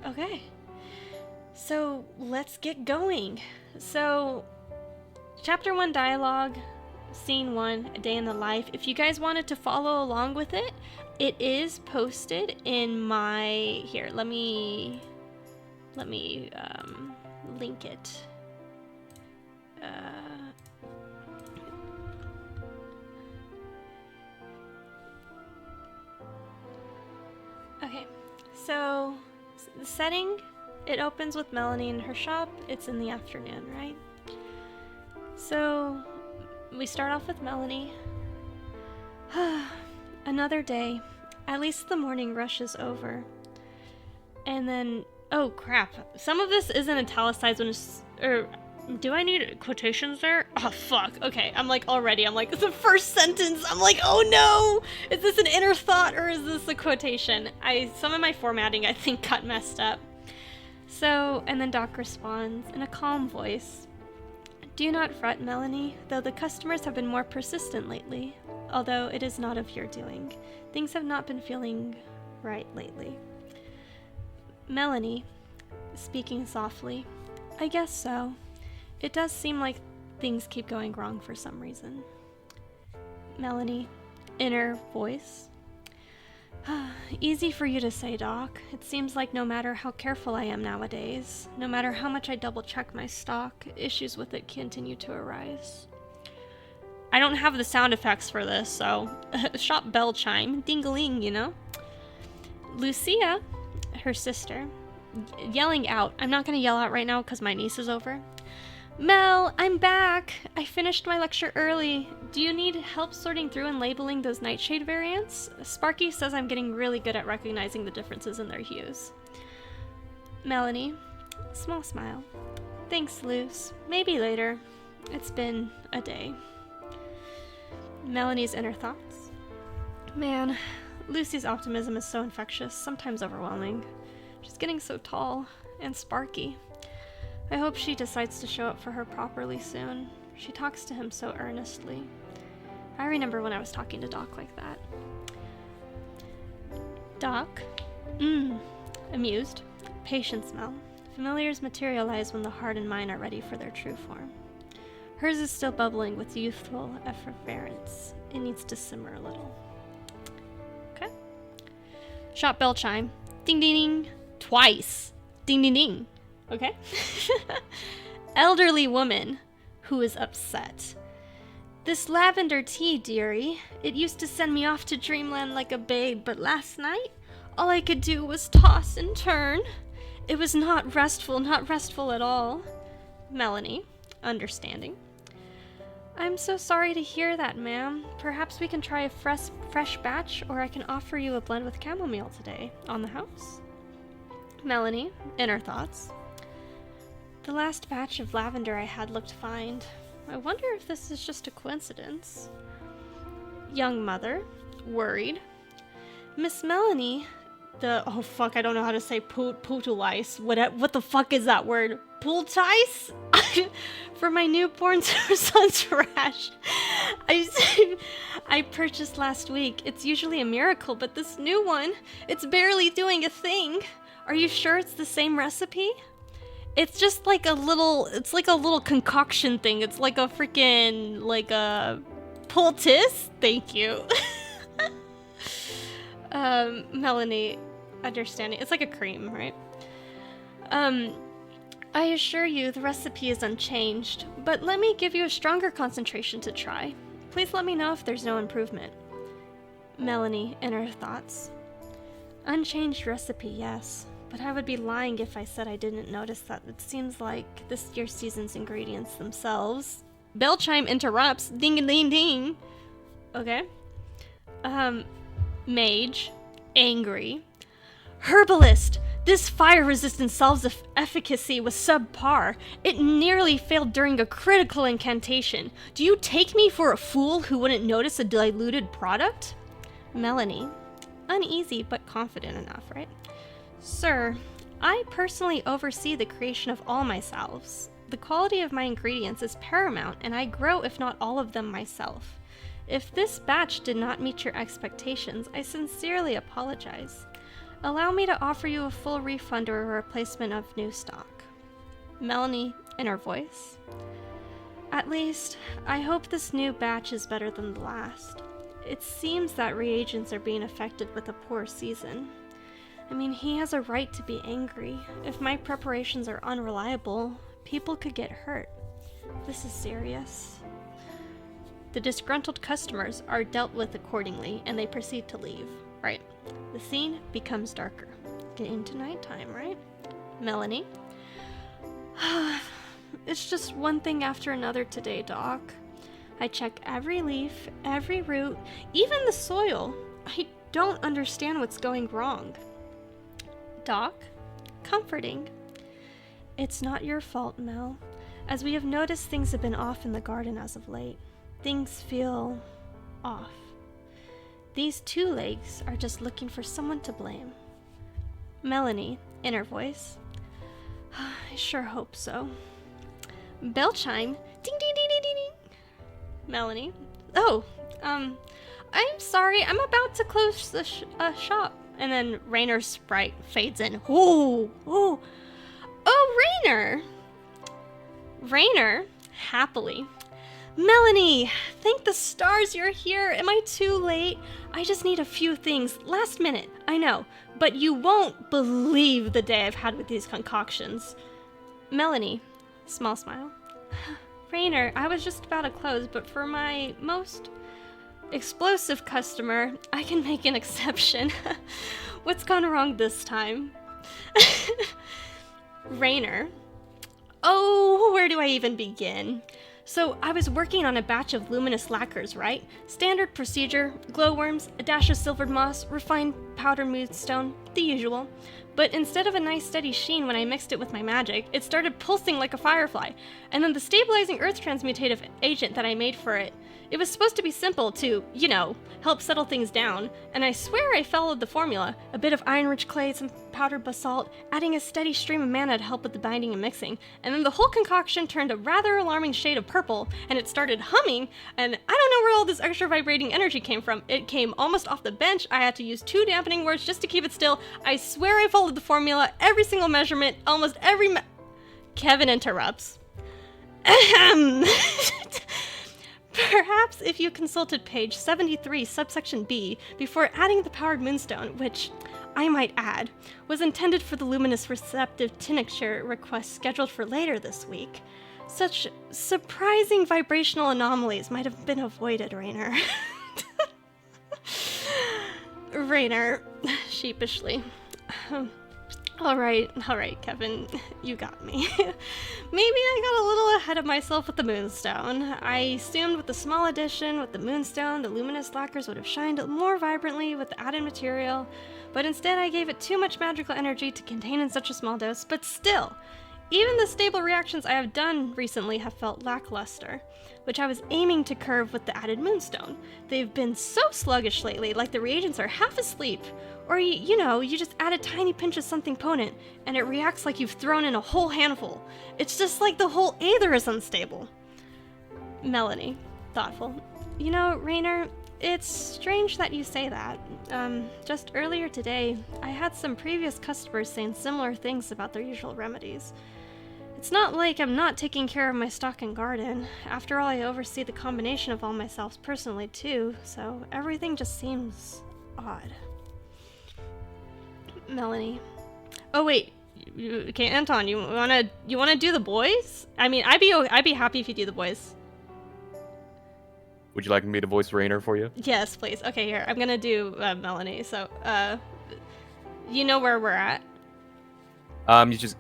okay. So, let's get going. So, chapter 1 dialogue, scene 1, a day in the life. If you guys wanted to follow along with it, it is posted in my, here, let me link it. Okay, so the setting, it opens with Melanie in her shop. It's in the afternoon, right? So we start off with Melanie. Another day. At least the morning rush is over. And then, oh crap. Some of this isn't italicized when it's, or do I need quotations there? Oh fuck. Okay, I'm like the first sentence, I'm like, oh no! Is this an inner thought or is this a quotation? Some of my formatting I think got messed up. So, and then Doc responds in a calm voice. Do not fret, Melanie, though the customers have been more persistent lately. Although it is not of your doing. Things have not been feeling right lately. Melanie, speaking softly, I guess so. It does seem like things keep going wrong for some reason. Melanie, inner voice. Easy for you to say, Doc. It seems like no matter how careful I am nowadays, no matter how much I double-check my stock, issues with it continue to arise. I don't have the sound effects for this, so shop bell chime, ding-a-ling, you know? Lucia, her sister, yelling out. I'm not gonna yell out right now because my niece is over. Mel, I'm back! I finished my lecture early. Do you need help sorting through and labeling those Nightshade variants? Sparky says I'm getting really good at recognizing the differences in their hues. Melanie, small smile. Thanks, Luce. Maybe later. It's been a day. Melanie's inner thoughts. Man, Lucy's optimism is so infectious, sometimes overwhelming. She's getting so tall and sparky. I hope she decides to show up for her properly soon. She talks to him so earnestly. I remember when I was talking to Doc like that. Doc? Amused. Patience, Mel. Familiars materialize when the heart and mind are ready for their true form. Hers is still bubbling with youthful effervescence. It needs to simmer a little. Okay. Shop bell chime. Ding ding ding. Twice. Ding ding ding. Okay. Elderly woman who is upset. This lavender tea, dearie. It used to send me off to dreamland like a babe, but last night, all I could do was toss and turn. It was not restful at all. Melanie, understanding. I'm so sorry to hear that, ma'am. Perhaps we can try a fresh batch, or I can offer you a blend with chamomile today. On the house? Melanie, inner thoughts. The last batch of lavender I had looked fine. I wonder if this is just a coincidence. Young mother, worried. Miss Melanie, oh fuck, I don't know how to say pootleice. What the fuck is that word? Poultice? For my newborn son's rash. I purchased last week. It's usually a miracle, but this new one, it's barely doing a thing. Are you sure it's the same recipe? It's just like a little concoction thing. It's like a freaking, like a poultice. Thank you. Melanie, understanding. It's like a cream, right? I assure you the recipe is unchanged, but let me give you a stronger concentration to try. Please let me know if there's no improvement. Melanie, inner thoughts. Unchanged recipe, yes. But I would be lying if I said I didn't notice that. It seems like this year's season's ingredients themselves. Bell chime interrupts. Ding a ding ding. Okay. Mage. Angry. Herbalist! This fire-resistant salve's efficacy was subpar. It nearly failed during a critical incantation. Do you take me for a fool who wouldn't notice a diluted product? Melanie, uneasy but confident enough, right? Sir, I personally oversee the creation of all my salves. The quality of my ingredients is paramount, and I grow, if not all of them, myself. If this batch did not meet your expectations, I sincerely apologize. Allow me to offer you a full refund or a replacement of new stock. Melanie, in her voice. At least, I hope this new batch is better than the last. It seems that reagents are being affected with a poor season. I mean, he has a right to be angry. If my preparations are unreliable, people could get hurt. This is serious. The disgruntled customers are dealt with accordingly, and they proceed to leave. Right. The scene becomes darker. Getting to nighttime, right? Melanie? It's just one thing after another today, Doc. I check every leaf, every root, even the soil. I don't understand what's going wrong. Doc? Comforting. It's not your fault, Mel. As we have noticed, things have been off in the garden as of late. Things feel off. These two legs are just looking for someone to blame. Melanie, in her voice. I sure hope so. Bell chime. Ding, ding, ding, ding, ding, ding. Melanie. Oh, I'm sorry. I'm about to close the shop. And then Raynor's sprite fades in. Ooh, ooh. Oh, Raynor. Raynor, happily. Melanie, thank the stars you're here. Am I too late? I just need a few things. Last minute, I know. But you won't believe the day I've had with these concoctions. Melanie, small smile. Raynor, I was just about to close, but for my most explosive customer, I can make an exception. What's gone wrong this time? Raynor. Oh, where do I even begin? So I was working on a batch of luminous lacquers, right? Standard procedure, glowworms, a dash of silvered moss, refined powder moonstone, the usual. But instead of a nice steady sheen when I mixed it with my magic, it started pulsing like a firefly. And then the stabilizing earth transmutative agent that I made for it, it was supposed to be simple to, you know, help settle things down. And I swear I followed the formula. A bit of iron-rich clay, some powdered basalt, adding a steady stream of mana to help with the binding and mixing. And then the whole concoction turned a rather alarming shade of purple, and it started humming, and I don't know where all this extra vibrating energy came from. It came almost off the bench. I had to use 2 dampening words just to keep it still. I swear I followed the formula, every single measurement, almost every Kevin interrupts. Ahem. Perhaps if you consulted page 73, subsection B, before adding the powered moonstone, which, I might add, was intended for the luminous receptive tincture request scheduled for later this week, such surprising vibrational anomalies might have been avoided, Raynor. Raynor, sheepishly. All right, Kevin, you got me. Maybe I got a little ahead of myself with the moonstone. I assumed with the small addition, with the moonstone, the luminous lacquers would have shined more vibrantly with the added material, but instead I gave it too much magical energy to contain in such a small dose. But still, even the stable reactions I have done recently have felt lackluster, which I was aiming to curb with the added moonstone. They've been so sluggish lately, like the reagents are half asleep. Or, you know, you just add a tiny pinch of something potent, and it reacts like you've thrown in a whole handful. It's just like the whole aether is unstable. Melanie, thoughtful. You know, Raynor, it's strange that you say that. Just earlier today, I had some previous customers saying similar things about their usual remedies. It's not like I'm not taking care of my stock and garden. After all, I oversee the combination of all my salves personally, too, so everything just seems odd. Melanie. Oh wait, okay, Anton, you wanna do the boys? I mean, I'd be happy if you do the boys.
Would you like me to voice Raynor for you?
Yes, please. Okay, here, I'm gonna do Melanie. So, you know where we're at?
You just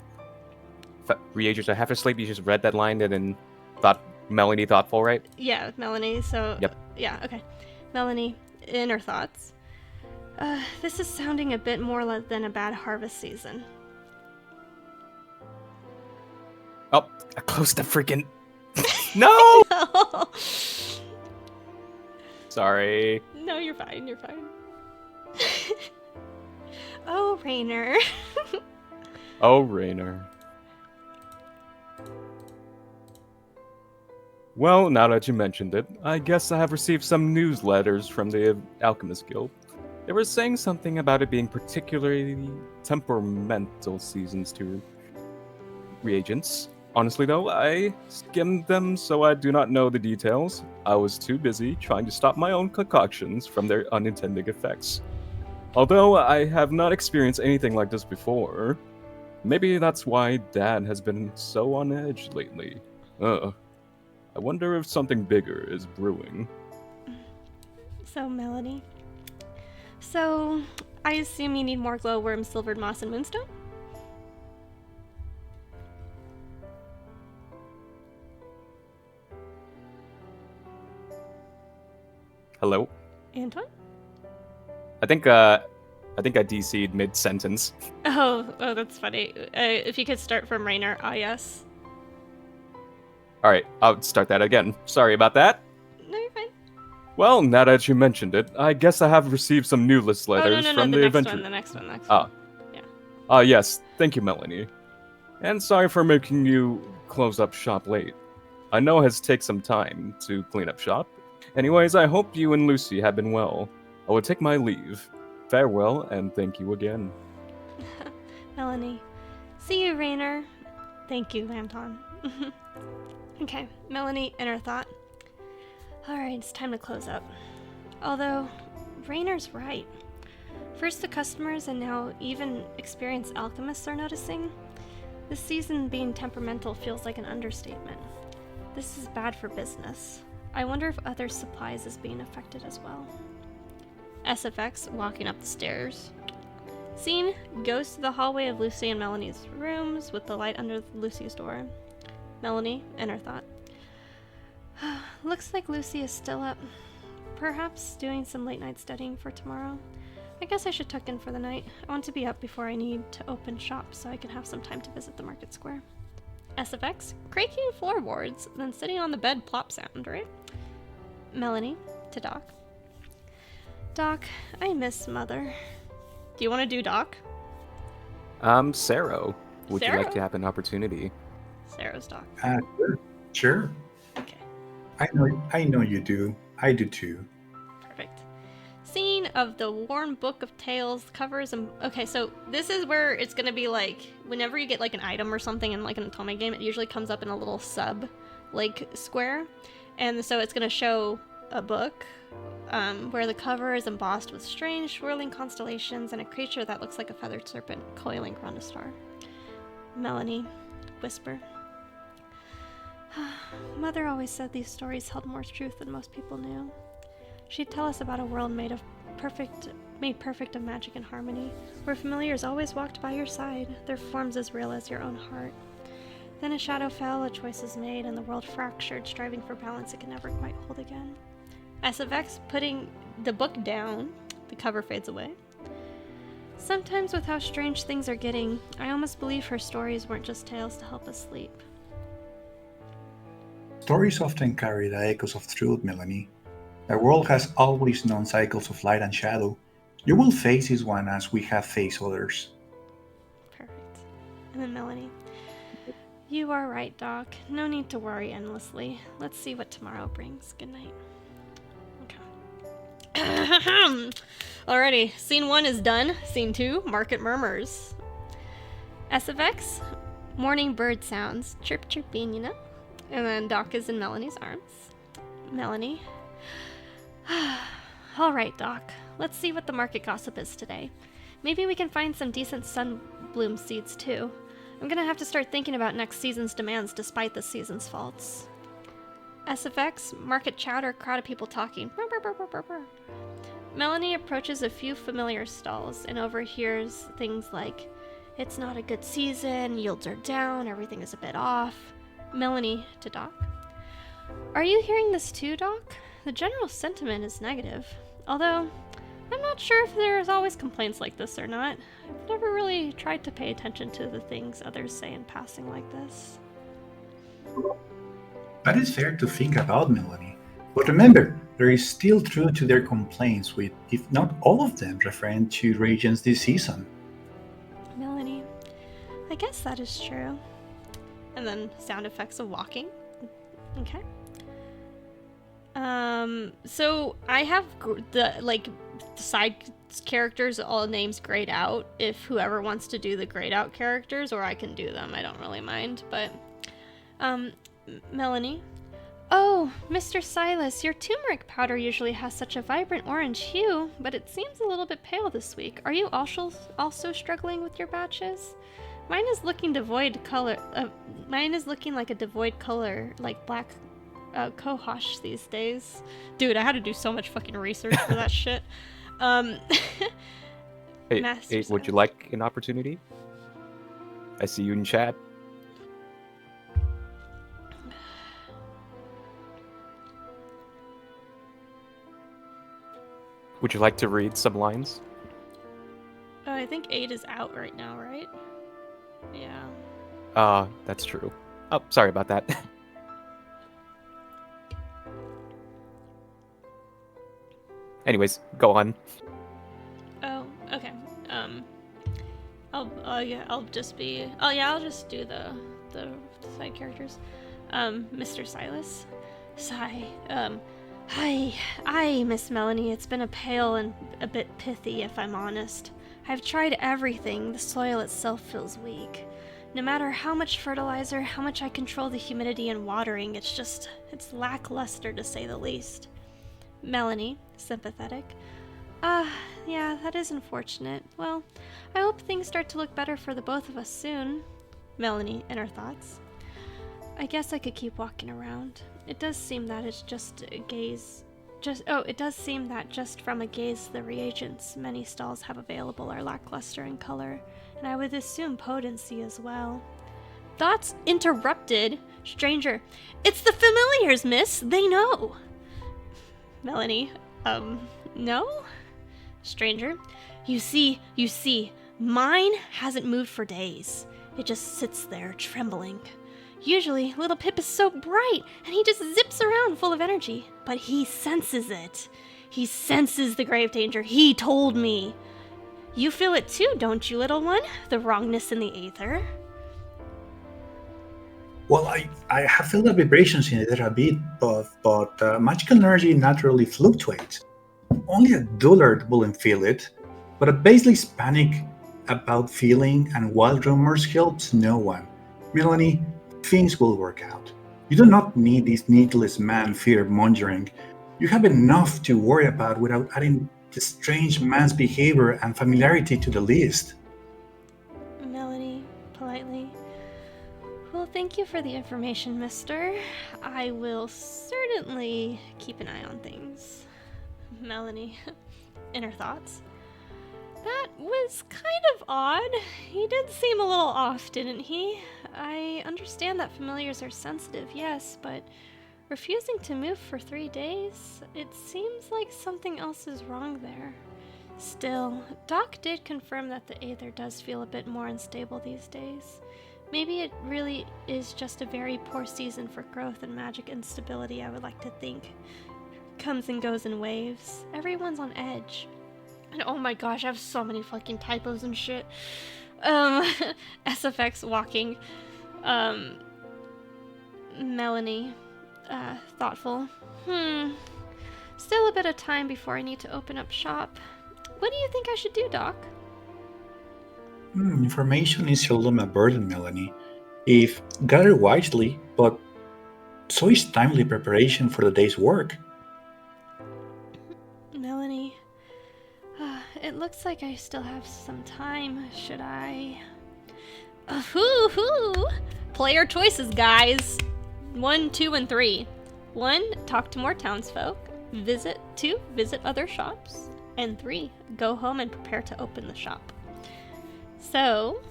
reagents are half asleep. You just read that line and then thought Melanie thoughtful, right?
Yeah, Melanie. So.
Yep.
Yeah. Okay. Melanie, inner thoughts. This is sounding a bit more than a bad harvest season.
Oh, I closed the freaking... No!
No.
Sorry.
No, you're fine. You're fine. Oh, Rainer.
Oh, Rainer. Well, now that you mentioned it, I guess I have received some newsletters from the Alchemist Guild. They were saying something about it being particularly temperamental seasons to reagents. Honestly though, I skimmed them so I do not know the details. I was too busy trying to stop my own concoctions from their unintended effects. Although I have not experienced anything like this before, maybe that's why Dad has been so on edge lately. I wonder if something bigger is brewing.
So, Melanie. So, I assume you need more glowworm, silvered moss, and moonstone?
Hello?
Anton?
I think I DC'd mid-sentence.
Oh, that's funny. If you could start from Rainer, yes.
Alright, I'll start that again. Sorry about that.
No, you're fine.
Well, now that you mentioned it, I guess I have received some new list
Oh,
letters
no,
from
the
the
next
adventure.
one, the next one.
Ah.
Yeah.
Yes. Thank you, Melanie. And sorry for making you close up shop late. I know it has taken some time to clean up shop. Anyways, I hope you and Lucy have been well. I will take my leave. Farewell, and thank you again.
Melanie. See you, Rainer. Thank you, Anton. Okay, Melanie, inner thought. Alright, it's time to close up. Although, Rainer's right. First the customers and now even experienced alchemists are noticing. This season being temperamental feels like an understatement. This is bad for business. I wonder if other supplies is being affected as well. SFX walking up the stairs. Scene goes to the hallway of Lucy and Melanie's rooms with the light under Lucy's door. Melanie, inner thought. Looks like Lucy is still up. Perhaps doing some late night studying for tomorrow. I guess I should tuck in for the night. I want to be up before I need to open shop so I can have some time to visit the market square. SFX, creaking floorboards, then sitting on the bed plop sound, right? Melanie, to Doc. Doc, I miss Mother. Do you want to do Doc?
Sarah, would you
Sarah?
like to have an opportunity?
Sarah's Doc.
Sure.
Okay,
I know you do. I do too.
perfect. Scene of the Worn Book of Tales covers and okay, so this is where it's gonna be like whenever you get like an item or something in like an OTOME game, it usually comes up in a little sub like square, and so it's gonna show a book where the cover is embossed with strange swirling constellations and a creature that looks like a feathered serpent coiling around a star. Melanie, whisper. Mother always said these stories held more truth than most people knew. She'd tell us about a world made perfect of magic and harmony, where familiars always walked by your side, their forms as real as your own heart. Then a shadow fell, a choice was made, and the world fractured, striving for balance it could never quite hold again. SFX putting the book down, the cover fades away. Sometimes with how strange things are getting, I almost believe her stories weren't just tales to help us sleep.
Stories often carry the echoes of truth, Melanie. The world has always known cycles of light and shadow. You will face this one as we have faced others.
Perfect. And then Melanie. You are right, Doc. No need to worry endlessly. Let's see what tomorrow brings. Good night. Okay. Alrighty, scene 1 is done. Scene 2, market murmurs. SFX, morning bird sounds. Chirp chirping, you know? And then Doc is in Melanie's arms. Melanie. Alright, Doc. Let's see what the market gossip is today. Maybe we can find some decent sunbloom seeds too. I'm gonna have to start thinking about next season's demands despite this season's faults. SFX, market chatter, crowd of people talking. Brr, brr, brr, brr, brr, brr. Melanie approaches a few familiar stalls and overhears things like, it's not a good season, yields are down, everything is a bit off. Melanie to Doc. Are you hearing this too, Doc? The general sentiment is negative. Although, I'm not sure if there's always complaints like this or not. I've never really tried to pay attention to the things others say in passing like this.
That is fair to think about, Melanie. But remember, there is still truth to their complaints, with, if not all of them, referring to regions this season.
Melanie, I guess that is true. And then sound effects of walking. Okay. So I have the side characters all names grayed out if whoever wants to do the grayed out characters, or I can do them. I don't really mind, but Melanie. Oh, Mr. Silas, your turmeric powder usually has such a vibrant orange hue, but it seems a little bit pale this week. Are you also struggling with your batches? Mine is looking devoid color. Mine is looking like a devoid color, like black cohosh these days. Dude, I had to do so much fucking research for that shit.
Hey, would you like an opportunity? I see you in chat. Would you like to read some lines?
I think 8 is out right now, right? Yeah.
That's true. Oh, sorry about that. Anyways, go on.
Oh, okay. I'll just do the side characters. Mr. Silas. Sigh. Hi, Miss Melanie. It's been a pale and a bit pithy, if I'm honest. I've tried everything. The soil itself feels weak. No matter how much fertilizer, how much I control the humidity and watering, it's lackluster to say the least. Melanie, sympathetic. Yeah, that is unfortunate. Well, I hope things start to look better for the both of us soon. Melanie, in her thoughts. I guess I could keep walking around. It does seem that it's just a gaze. It does seem that just from a gaze, the reagents many stalls have available are lackluster in color, and I would assume potency as well. Thoughts interrupted. Stranger. It's the familiars, miss. They know. Melanie. No? Stranger. You see, mine hasn't moved for days. It just sits there, trembling. Usually, little Pip is so bright, and he just zips around full of energy. But he senses it. He senses the grave danger. He told me. You feel it too, don't you, little one? The wrongness in the aether.
Well, I have felt the vibrations in it a bit, but magical energy naturally fluctuates. Only a dullard wouldn't feel it, but a baseless panic about feeling and wild rumors helps no one. Melanie, things will work out. You do not need this needless man fear-mongering. You have enough to worry about without adding the strange man's behavior and familiarity to the list.
Melanie, politely. Well, thank you for the information, mister. I will certainly keep an eye on things. Melanie, in her thoughts. That was kind of odd. He did seem a little off, didn't he? I understand that familiars are sensitive, yes, but refusing to move for 3 days? It seems like something else is wrong there. Still, Doc did confirm that the aether does feel a bit more unstable these days. Maybe it really is just a very poor season for growth and magic instability, I would like to think. Comes and goes in waves. Everyone's on edge. And oh my gosh, I have so many fucking typos and shit. SFX walking. Melanie. Thoughtful. Still a bit of time before I need to open up shop. What do you think I should do, Doc?
Information is seldom a burden, Melanie, if gathered wisely, but so is timely preparation for the day's work.
Melanie, it looks like I still have some time. Should I? Player choices, guys. 1, 2, and 3. 1, talk to more townsfolk. 2, visit other shops. And 3, go home and prepare to open the shop. So,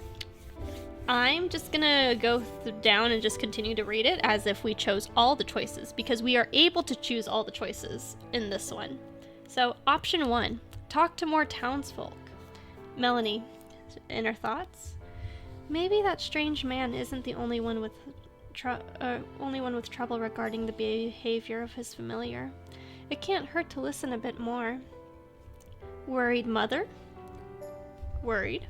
I'm just gonna go down and just continue to read it as if we chose all the choices, because we are able to choose all the choices in this one. So, option 1, talk to more townsfolk. Melanie, in her thoughts. Maybe that strange man isn't the only one with only one with trouble regarding the behavior of his familiar. It can't hurt to listen a bit more. Worried mother? Worried.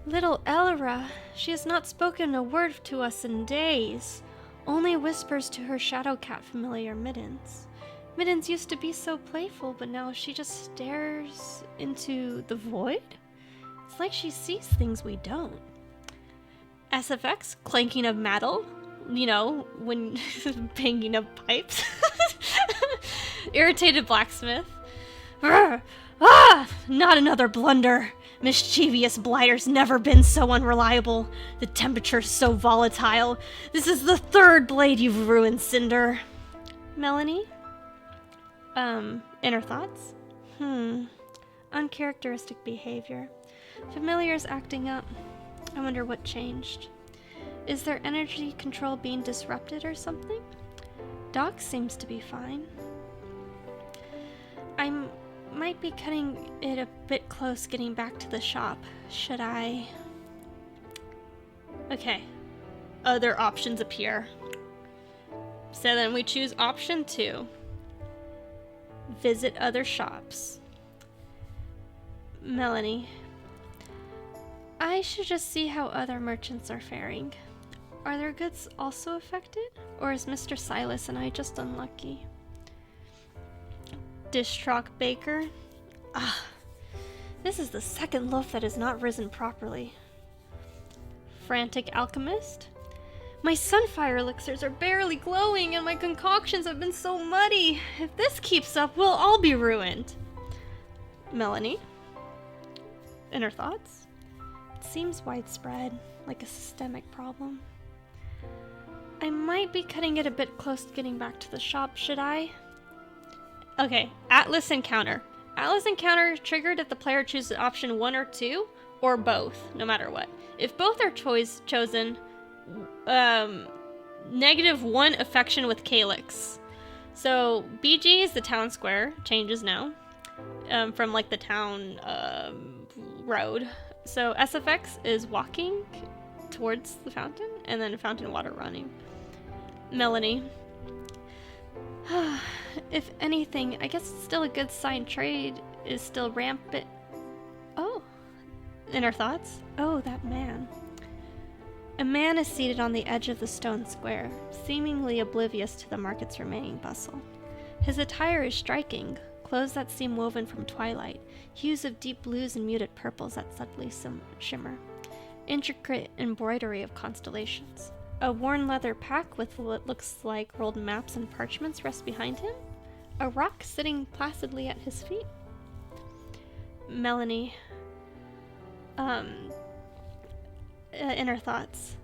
Little Elra, she has not spoken a word to us in days. Only whispers to her shadow cat familiar, Mittens. Mittens used to be so playful, but now she just stares into the void? It's like she sees things we don't. SFX, clanking of metal, you know, when banging of pipes. Irritated blacksmith. Not another blunder. Mischievous blighters never been so unreliable. The temperature's so volatile. This is the third blade you've ruined, Cinder. Melanie? Inner thoughts? Uncharacteristic behavior. Familiar's acting up. I wonder what changed. Is their energy control being disrupted or something? Doc seems to be fine. I might be cutting it a bit close getting back to the shop. Should I? Okay. Other options appear. So then we choose option 2. Visit other shops. Melanie. I should just see how other merchants are faring. Are their goods also affected? Or is Mr. Silas and I just unlucky? Distraught baker. This is the second loaf that has not risen properly. Frantic alchemist. My sunfire elixirs are barely glowing and my concoctions have been so muddy. If this keeps up, we'll all be ruined. Melanie. Inner thoughts? It seems widespread, like a systemic problem. I might be cutting it a bit close to getting back to the shop, should I? Okay, Atlas Encounter. Atlas Encounter triggered if the player chooses option 1 or 2, or both, no matter what. If both are chosen, -1 affection with Calyx. So BG is the town square, changes now, from like the town road. So SFX is walking towards the fountain, and then fountain water running. Melanie. If anything, I guess it's still a good sign trade is still rampant. Oh. Inner thoughts? Oh, that man. A man is seated on the edge of the stone square, seemingly oblivious to the market's remaining bustle. His attire is striking, clothes that seem woven from twilight, hues of deep blues and muted purples that subtly shimmer. Intricate embroidery of constellations. A worn leather pack with what looks like rolled maps and parchments rests behind him. A rock sitting placidly at his feet. Melanie. Inner thoughts.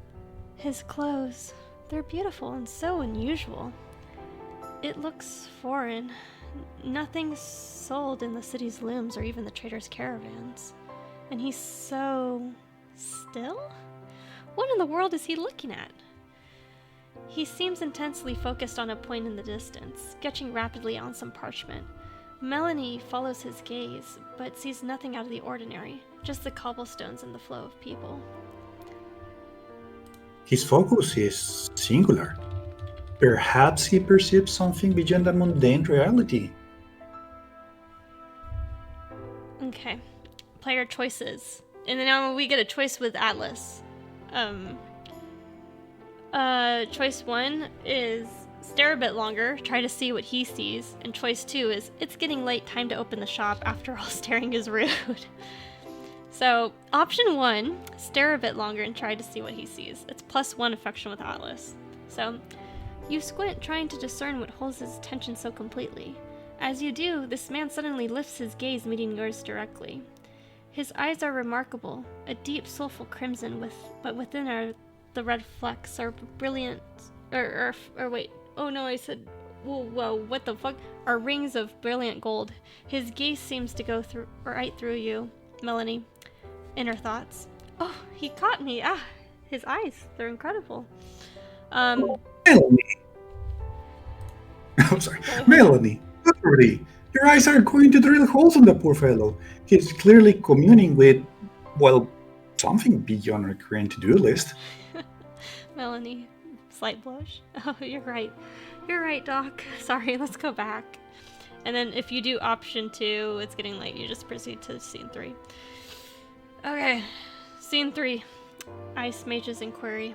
His clothes. They're beautiful and so unusual. It looks foreign. Nothing's sold in the city's looms or even the traders' caravans. And he's so still? What in the world is he looking at? He seems intensely focused on a point in the distance, sketching rapidly on some parchment. Melanie follows his gaze, but sees nothing out of the ordinary, just the cobblestones and the flow of people.
His focus is singular. Perhaps he perceives something beyond the mundane reality.
Okay. Player choices. And then now we get a choice with Atlas. Choice 1 is stare a bit longer, try to see what he sees. And choice 2 is it's getting late, time to open the shop. After all, staring is rude. So, option 1, stare a bit longer and try to see what he sees. It's +1 affection with Atlas. So, you squint, trying to discern what holds his attention so completely. As you do, this man suddenly lifts his gaze, meeting yours directly. His eyes are remarkable, a deep, soulful crimson, but within the red flecks are brilliant. Wait. Oh no, I said. Whoa, what the fuck? Are rings of brilliant gold. His gaze seems to go right through you, Melanie. Inner thoughts. Oh, he caught me. His eyes. They're incredible.
Melanie. I'm sorry. Melanie, literally, your eyes are going to drill holes in the poor fellow. He's clearly communing with, well, something beyond our current to-do list.
Melanie, Slight blush. Oh, you're right. You're right, Doc. Sorry, let's go back. And then if you do option 2, it's getting late. You just proceed to scene 3. Okay. Scene 3. Ice Mage's Inquiry.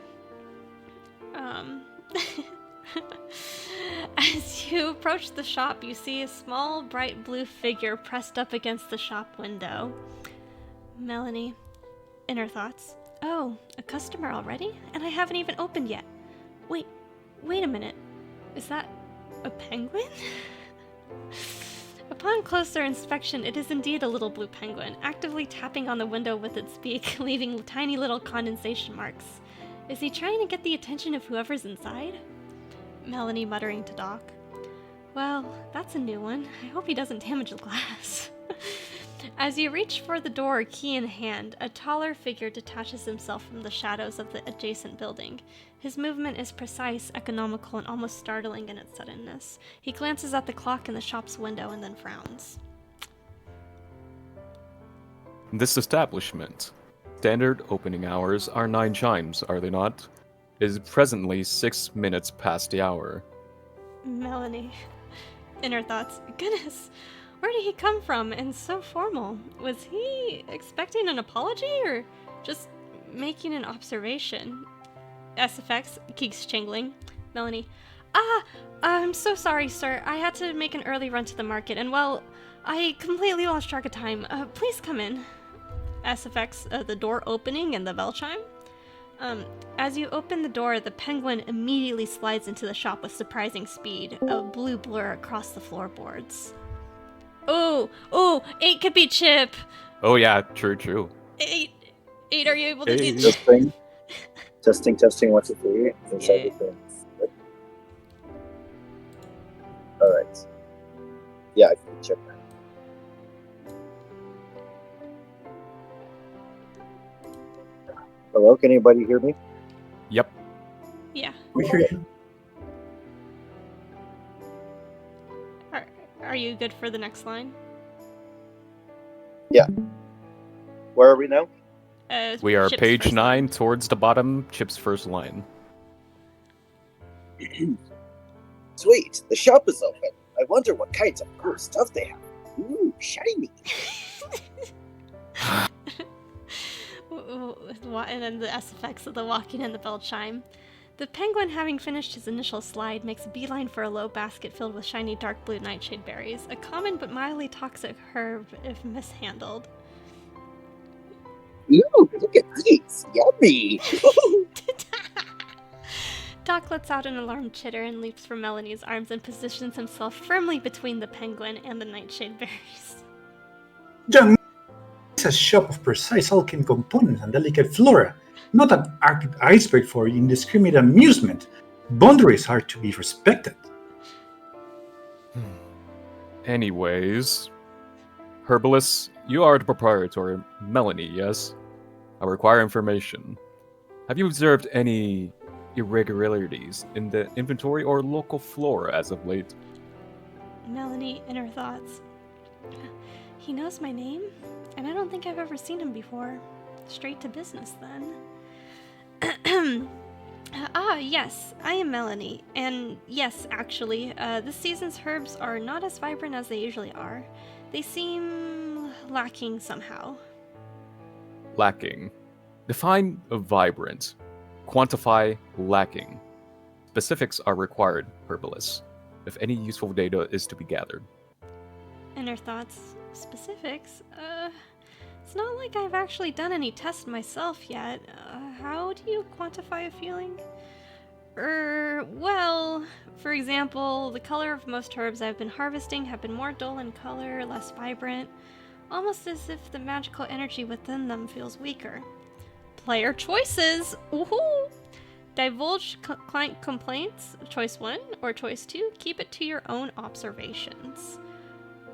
As you approach the shop, you see a small, bright blue figure pressed up against the shop window. Melanie. Inner thoughts. Oh, a customer already? And I haven't even opened yet. Wait a minute. Is that a penguin? Upon closer inspection, it is indeed a little blue penguin, actively tapping on the window with its beak, leaving tiny little condensation marks. Is he trying to get the attention of whoever's inside? Melanie muttering to Doc. Well, that's a new one. I hope he doesn't damage the glass. As you reach for the door, key in hand, a taller figure detaches himself from the shadows of the adjacent building. His movement is precise, economical, and almost startling in its suddenness. He glances at the clock in the shop's window and then frowns.
This establishment, standard opening hours are 9 chimes, are they not? It is presently 6 minutes past the hour.
Melanie. Inner thoughts. Goodness, where did he come from and so formal? Was he expecting an apology or just making an observation? SFX, Keeks jingling. Melanie. I'm so sorry, sir. I had to make an early run to the market and, well, I completely lost track of time. Please come in. SFX, the door opening and the bell chime. As you open the door, the penguin immediately slides into the shop with surprising speed, a blue blur across the floorboards. Oh, 8 could be Chip.
Oh yeah, true.
8, are you able to do
Testing, 1, 2, 3. Inside the thing. Alright. Yeah, I can check that. Hello, can anybody hear me?
Yep.
Yeah.
We hear you.
Are you good for the next line?
Yeah. Where are we now?
We are
Chip's
page
first
9,
line.
towards the bottom, Chip's first line.
Sweet, the shop is open. I wonder what kinds of cool stuff they have. Ooh, shiny.
And then the SFX of the walking and the bell chime. The penguin, having finished his initial slide, makes a beeline for a low basket filled with shiny dark blue nightshade berries, a common but mildly toxic herb if mishandled.
Ooh, look at these. Yummy.
Doc lets out an alarmed chitter and leaps from Melanie's arms and positions himself firmly between the penguin and the nightshade berries.
Young, it's a shop of precise alchemy components and delicate flora, not an arctic iceberg for indiscriminate amusement. Boundaries are to be respected.
Anyways, Herbalist, you are the proprietor, Melanie, yes? I require information. Have you observed any irregularities in the inventory or local flora as of late?
Melanie, inner thoughts. He knows my name, and I don't think I've ever seen him before. Straight to business, then. Yes, I am Melanie. And yes, actually, this season's herbs are not as vibrant as they usually are. They seem lacking somehow.
Lacking. Define vibrant. Quantify lacking. Specifics are required, Herbalist, if any useful data is to be gathered.
Inner thoughts. Specifics? It's not like I've actually done any tests myself yet. How do you quantify a feeling? Well, for example, the color of most herbs I've been harvesting have been more dull in color, less vibrant, almost as if the magical energy within them feels weaker. Player choices! Woohoo! Divulge client complaints, choice 1, or choice 2, keep it to your own observations.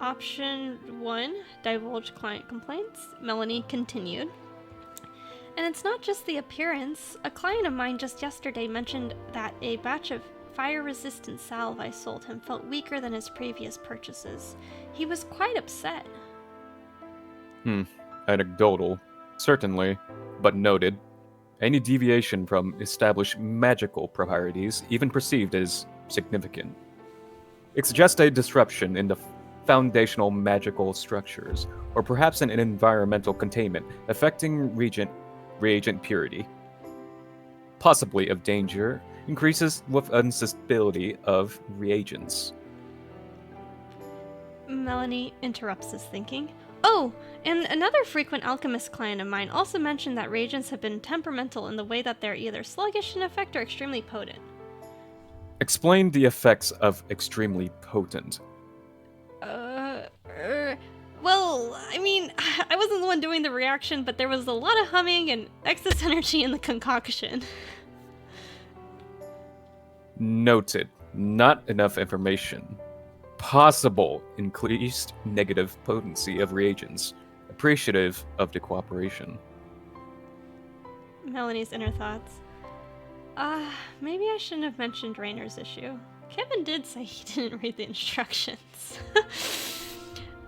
Option 1, divulge client complaints. Melanie continued. And it's not just the appearance. A client of mine just yesterday mentioned that a batch of fire-resistant salve I sold him felt weaker than his previous purchases. He was quite upset.
Anecdotal. Certainly, but noted. Any deviation from established magical proprieties, even perceived as significant. It suggests a disruption in the foundational magical structures, or perhaps an environmental containment affecting reagent purity. Possibly of danger, increases with unstability of reagents.
Melanie interrupts his thinking. Oh, and another frequent alchemist client of mine also mentioned that reagents have been temperamental in the way that they're either sluggish in effect or extremely potent.
Explain the effects of extremely potent.
Well, I mean, I wasn't the one doing the reaction, but there was a lot of humming and excess energy in the concoction.
Noted. Not enough information. Possible increased negative potency of reagents. Appreciative of the cooperation.
Melanie's inner thoughts. Maybe I shouldn't have mentioned Rainer's issue. Kevin did say he didn't read the instructions.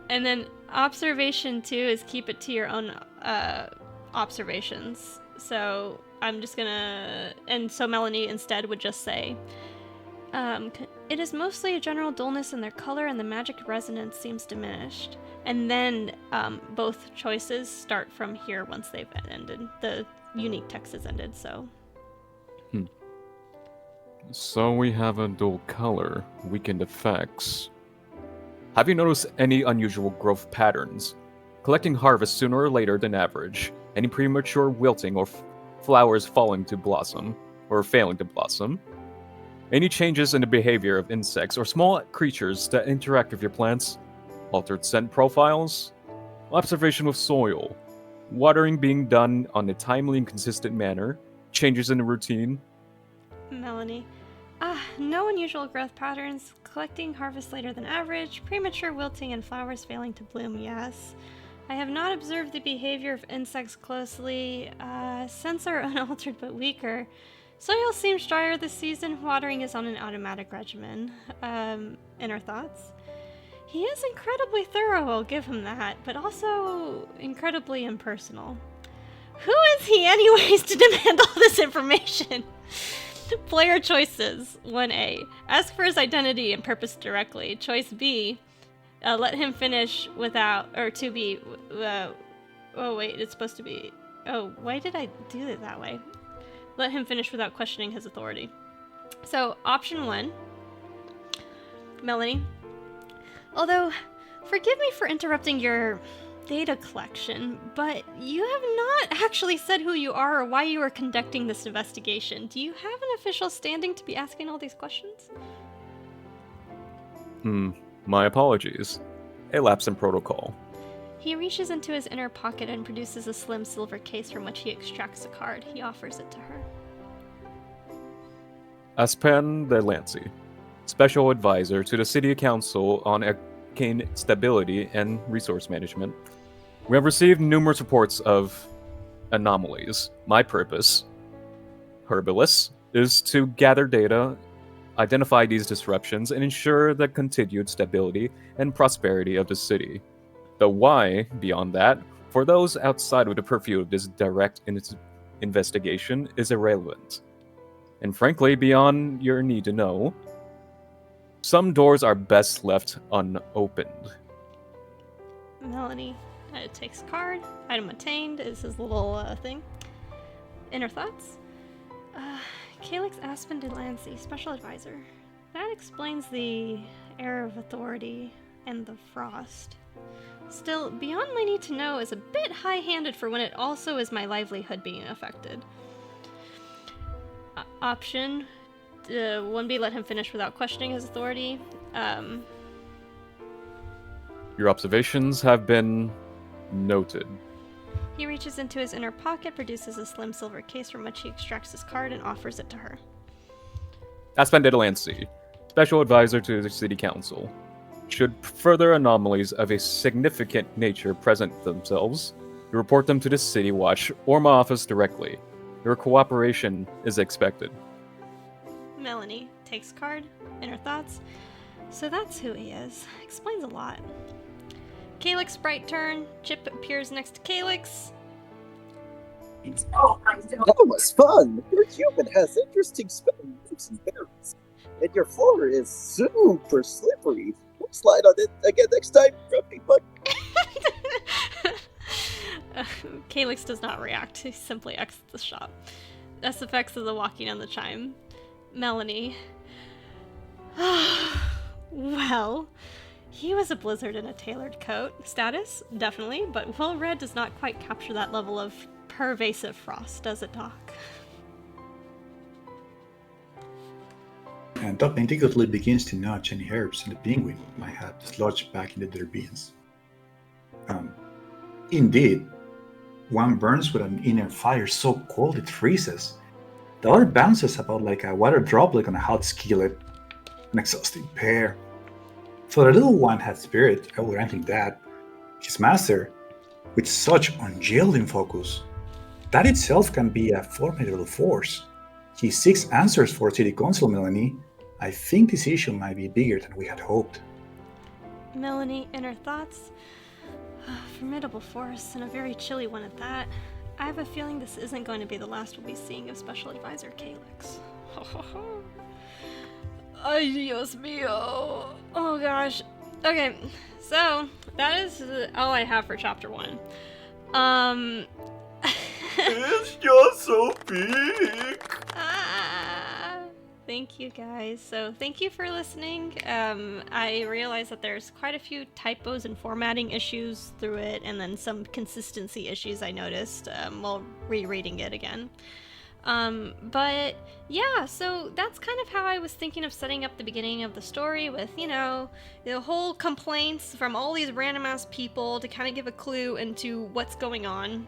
And then observation 2 is keep it to your own observations. So I'm just gonna... And so Melanie instead would just say, it is mostly a general dullness in their color and the magic resonance seems diminished. And then both choices start from here once they've ended. The unique text is ended, so...
So we have a dull color, weakened effects. Have you noticed any unusual growth patterns? Collecting harvest sooner or later than average. Any premature wilting or flowers falling to blossom, or failing to blossom. Any changes in the behavior of insects or small creatures that interact with your plants. Altered scent profiles. Observation of soil. Watering being done on a timely and consistent manner. Changes in the routine.
Melanie. No unusual growth patterns. Collecting harvest later than average. Premature wilting and flowers failing to bloom, yes. I have not observed the behavior of insects closely. Scents are unaltered but weaker. Soil seems drier this season. Watering is on an automatic regimen. Inner thoughts? He is incredibly thorough, I'll give him that, but also incredibly impersonal. Who is he anyways to demand all this information? Player choices. 1A. Ask for his identity and purpose directly. Choice B. Let him finish without... Or 2B. Oh, wait. It's supposed to be... Oh, why did I do it that way? Let him finish without questioning his authority. So, option 1. Melanie. Although, forgive me for interrupting your data collection, but you have not actually said who you are or why you are conducting this investigation. Do you have an official standing to be asking all these questions?
My apologies. A lapse in protocol.
He reaches into his inner pocket and produces a slim silver case from which he extracts a card. He offers it to her.
Ashen Hawk, Special Advisor to the City Council on Arcane Stability and Resource Management. We have received numerous reports of anomalies. My purpose, Herbalist, is to gather data, identify these disruptions, and ensure the continued stability and prosperity of the city. The why, beyond that, for those outside of the purview of this direct investigation, is irrelevant. And frankly, beyond your need to know, some doors are best left unopened.
Melanie takes card. Item attained is his little thing. Inner thoughts? Calyx Aspen Delancey, Special Advisor. That explains the air of authority and the frost. Still, beyond my need to know is a bit high-handed for when it also is my livelihood being affected. Option 1B, let him finish without questioning his authority.
Your observations have been noted.
He reaches into his inner pocket, produces a slim silver case from which he extracts his card and offers it to her.
Aspen Delancey, Special Advisor to the City Council. Should further anomalies of a significant nature present themselves, you report them to the City Watch or my office directly. Your cooperation is expected.
Melanie takes card. Inner thoughts. So that's who he is. Explains a lot. Calyx sprite turn. Chip appears next to Calyx.
That was fun. Your human has interesting spelling roots and berries, and your floor is super slippery. Don't slide on it again next time, Grumpy Butt.
Calyx does not react. He simply exits the shop. SFX is the walking on the chime. Melanie. Well, he was a blizzard in a tailored coat. Status? Definitely, but Will Red does not quite capture that level of pervasive frost, does it, Doc?
And Top meticulously begins to notch any herbs and the penguin might have dislodged back into their beans. Indeed, one burns with an inner fire so cold it freezes. The other bounces about like a water droplet on a hot skillet. An exhausting pair. For the little one had spirit, I will grant him that. His master, with such unyielding focus, that itself can be a formidable force. He seeks answers for City Council, Melanie. I think this issue might be bigger than we had hoped.
Melanie, in her thoughts? Formidable force, and a very chilly one at that. I have a feeling this isn't going to be the last we'll be seeing of Special Advisor Calyx. Ay, Dios mío. Oh gosh. Okay, so that is all I have for chapter 1.
It's just so big.
Thank you guys. So thank you for listening. I realize that there's quite a few typos and formatting issues through it, and then some consistency issues I noticed while rereading it again. But yeah, so that's kind of how I was thinking of setting up the beginning of the story with, you know, the whole complaints from all these random ass people to kind of give a clue into what's going on.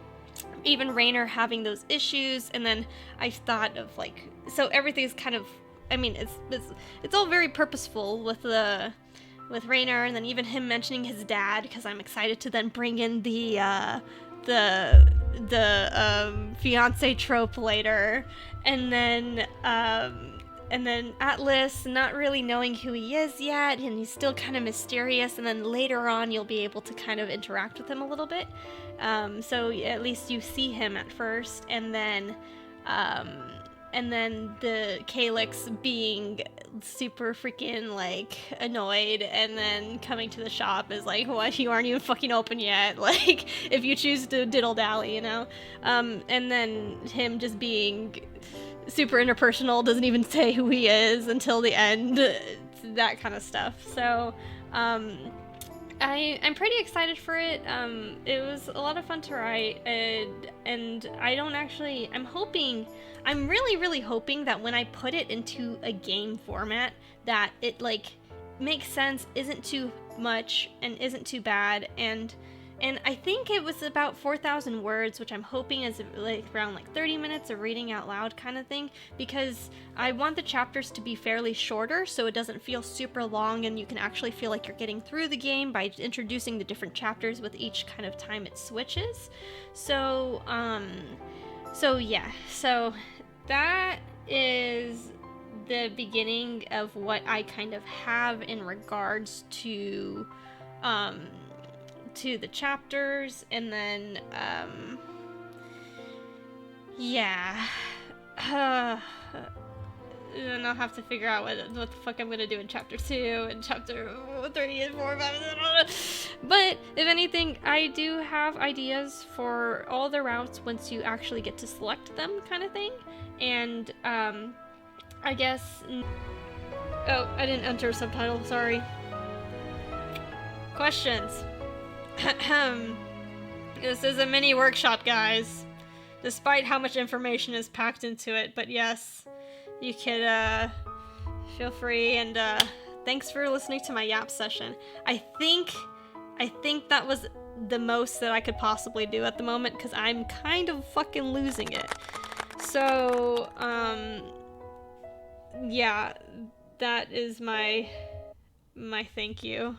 Even Rainer having those issues, and then I thought of like, so everything's kind of, I mean, it's all very purposeful with Rainer, and then even him mentioning his dad, because I'm excited to then bring in the fiance trope later, and then Atlas not really knowing who he is yet, and he's still kind of mysterious, and then later on you'll be able to kind of interact with him a little bit, so at least you see him at first, and then the Calyx being super freaking, like, annoyed, and then coming to the shop is like, what, you aren't even fucking open yet, like, if you choose to diddle-dally, you know? And then him just being super interpersonal, doesn't even say who he is until the end, that kind of stuff. So, I'm pretty excited for it. It was a lot of fun to write, and I'm really hoping that when I put it into a game format, that it, like, makes sense, isn't too much, and isn't too bad, and I think it was about 4,000 words, which I'm hoping is like around like 30 minutes of reading out loud kind of thing, because I want the chapters to be fairly shorter so it doesn't feel super long, and you can actually feel like you're getting through the game by introducing the different chapters with each kind of time it switches. So yeah, so that is the beginning of what I kind of have in regards to the chapters, and then yeah, and I'll have to figure out what the fuck I'm gonna do in chapter 2 and chapter 3 and 4, but if anything, I do have ideas for all the routes once you actually get to select them, kind of thing. And I guess, oh, I didn't enter a subtitle, sorry. Questions. This is a mini workshop, guys, despite how much information is packed into it, but yes, you could feel free, and thanks for listening to my yap session. I think that was the most that I could possibly do at the moment, because I'm kind of fucking losing it. So yeah, that is my thank you.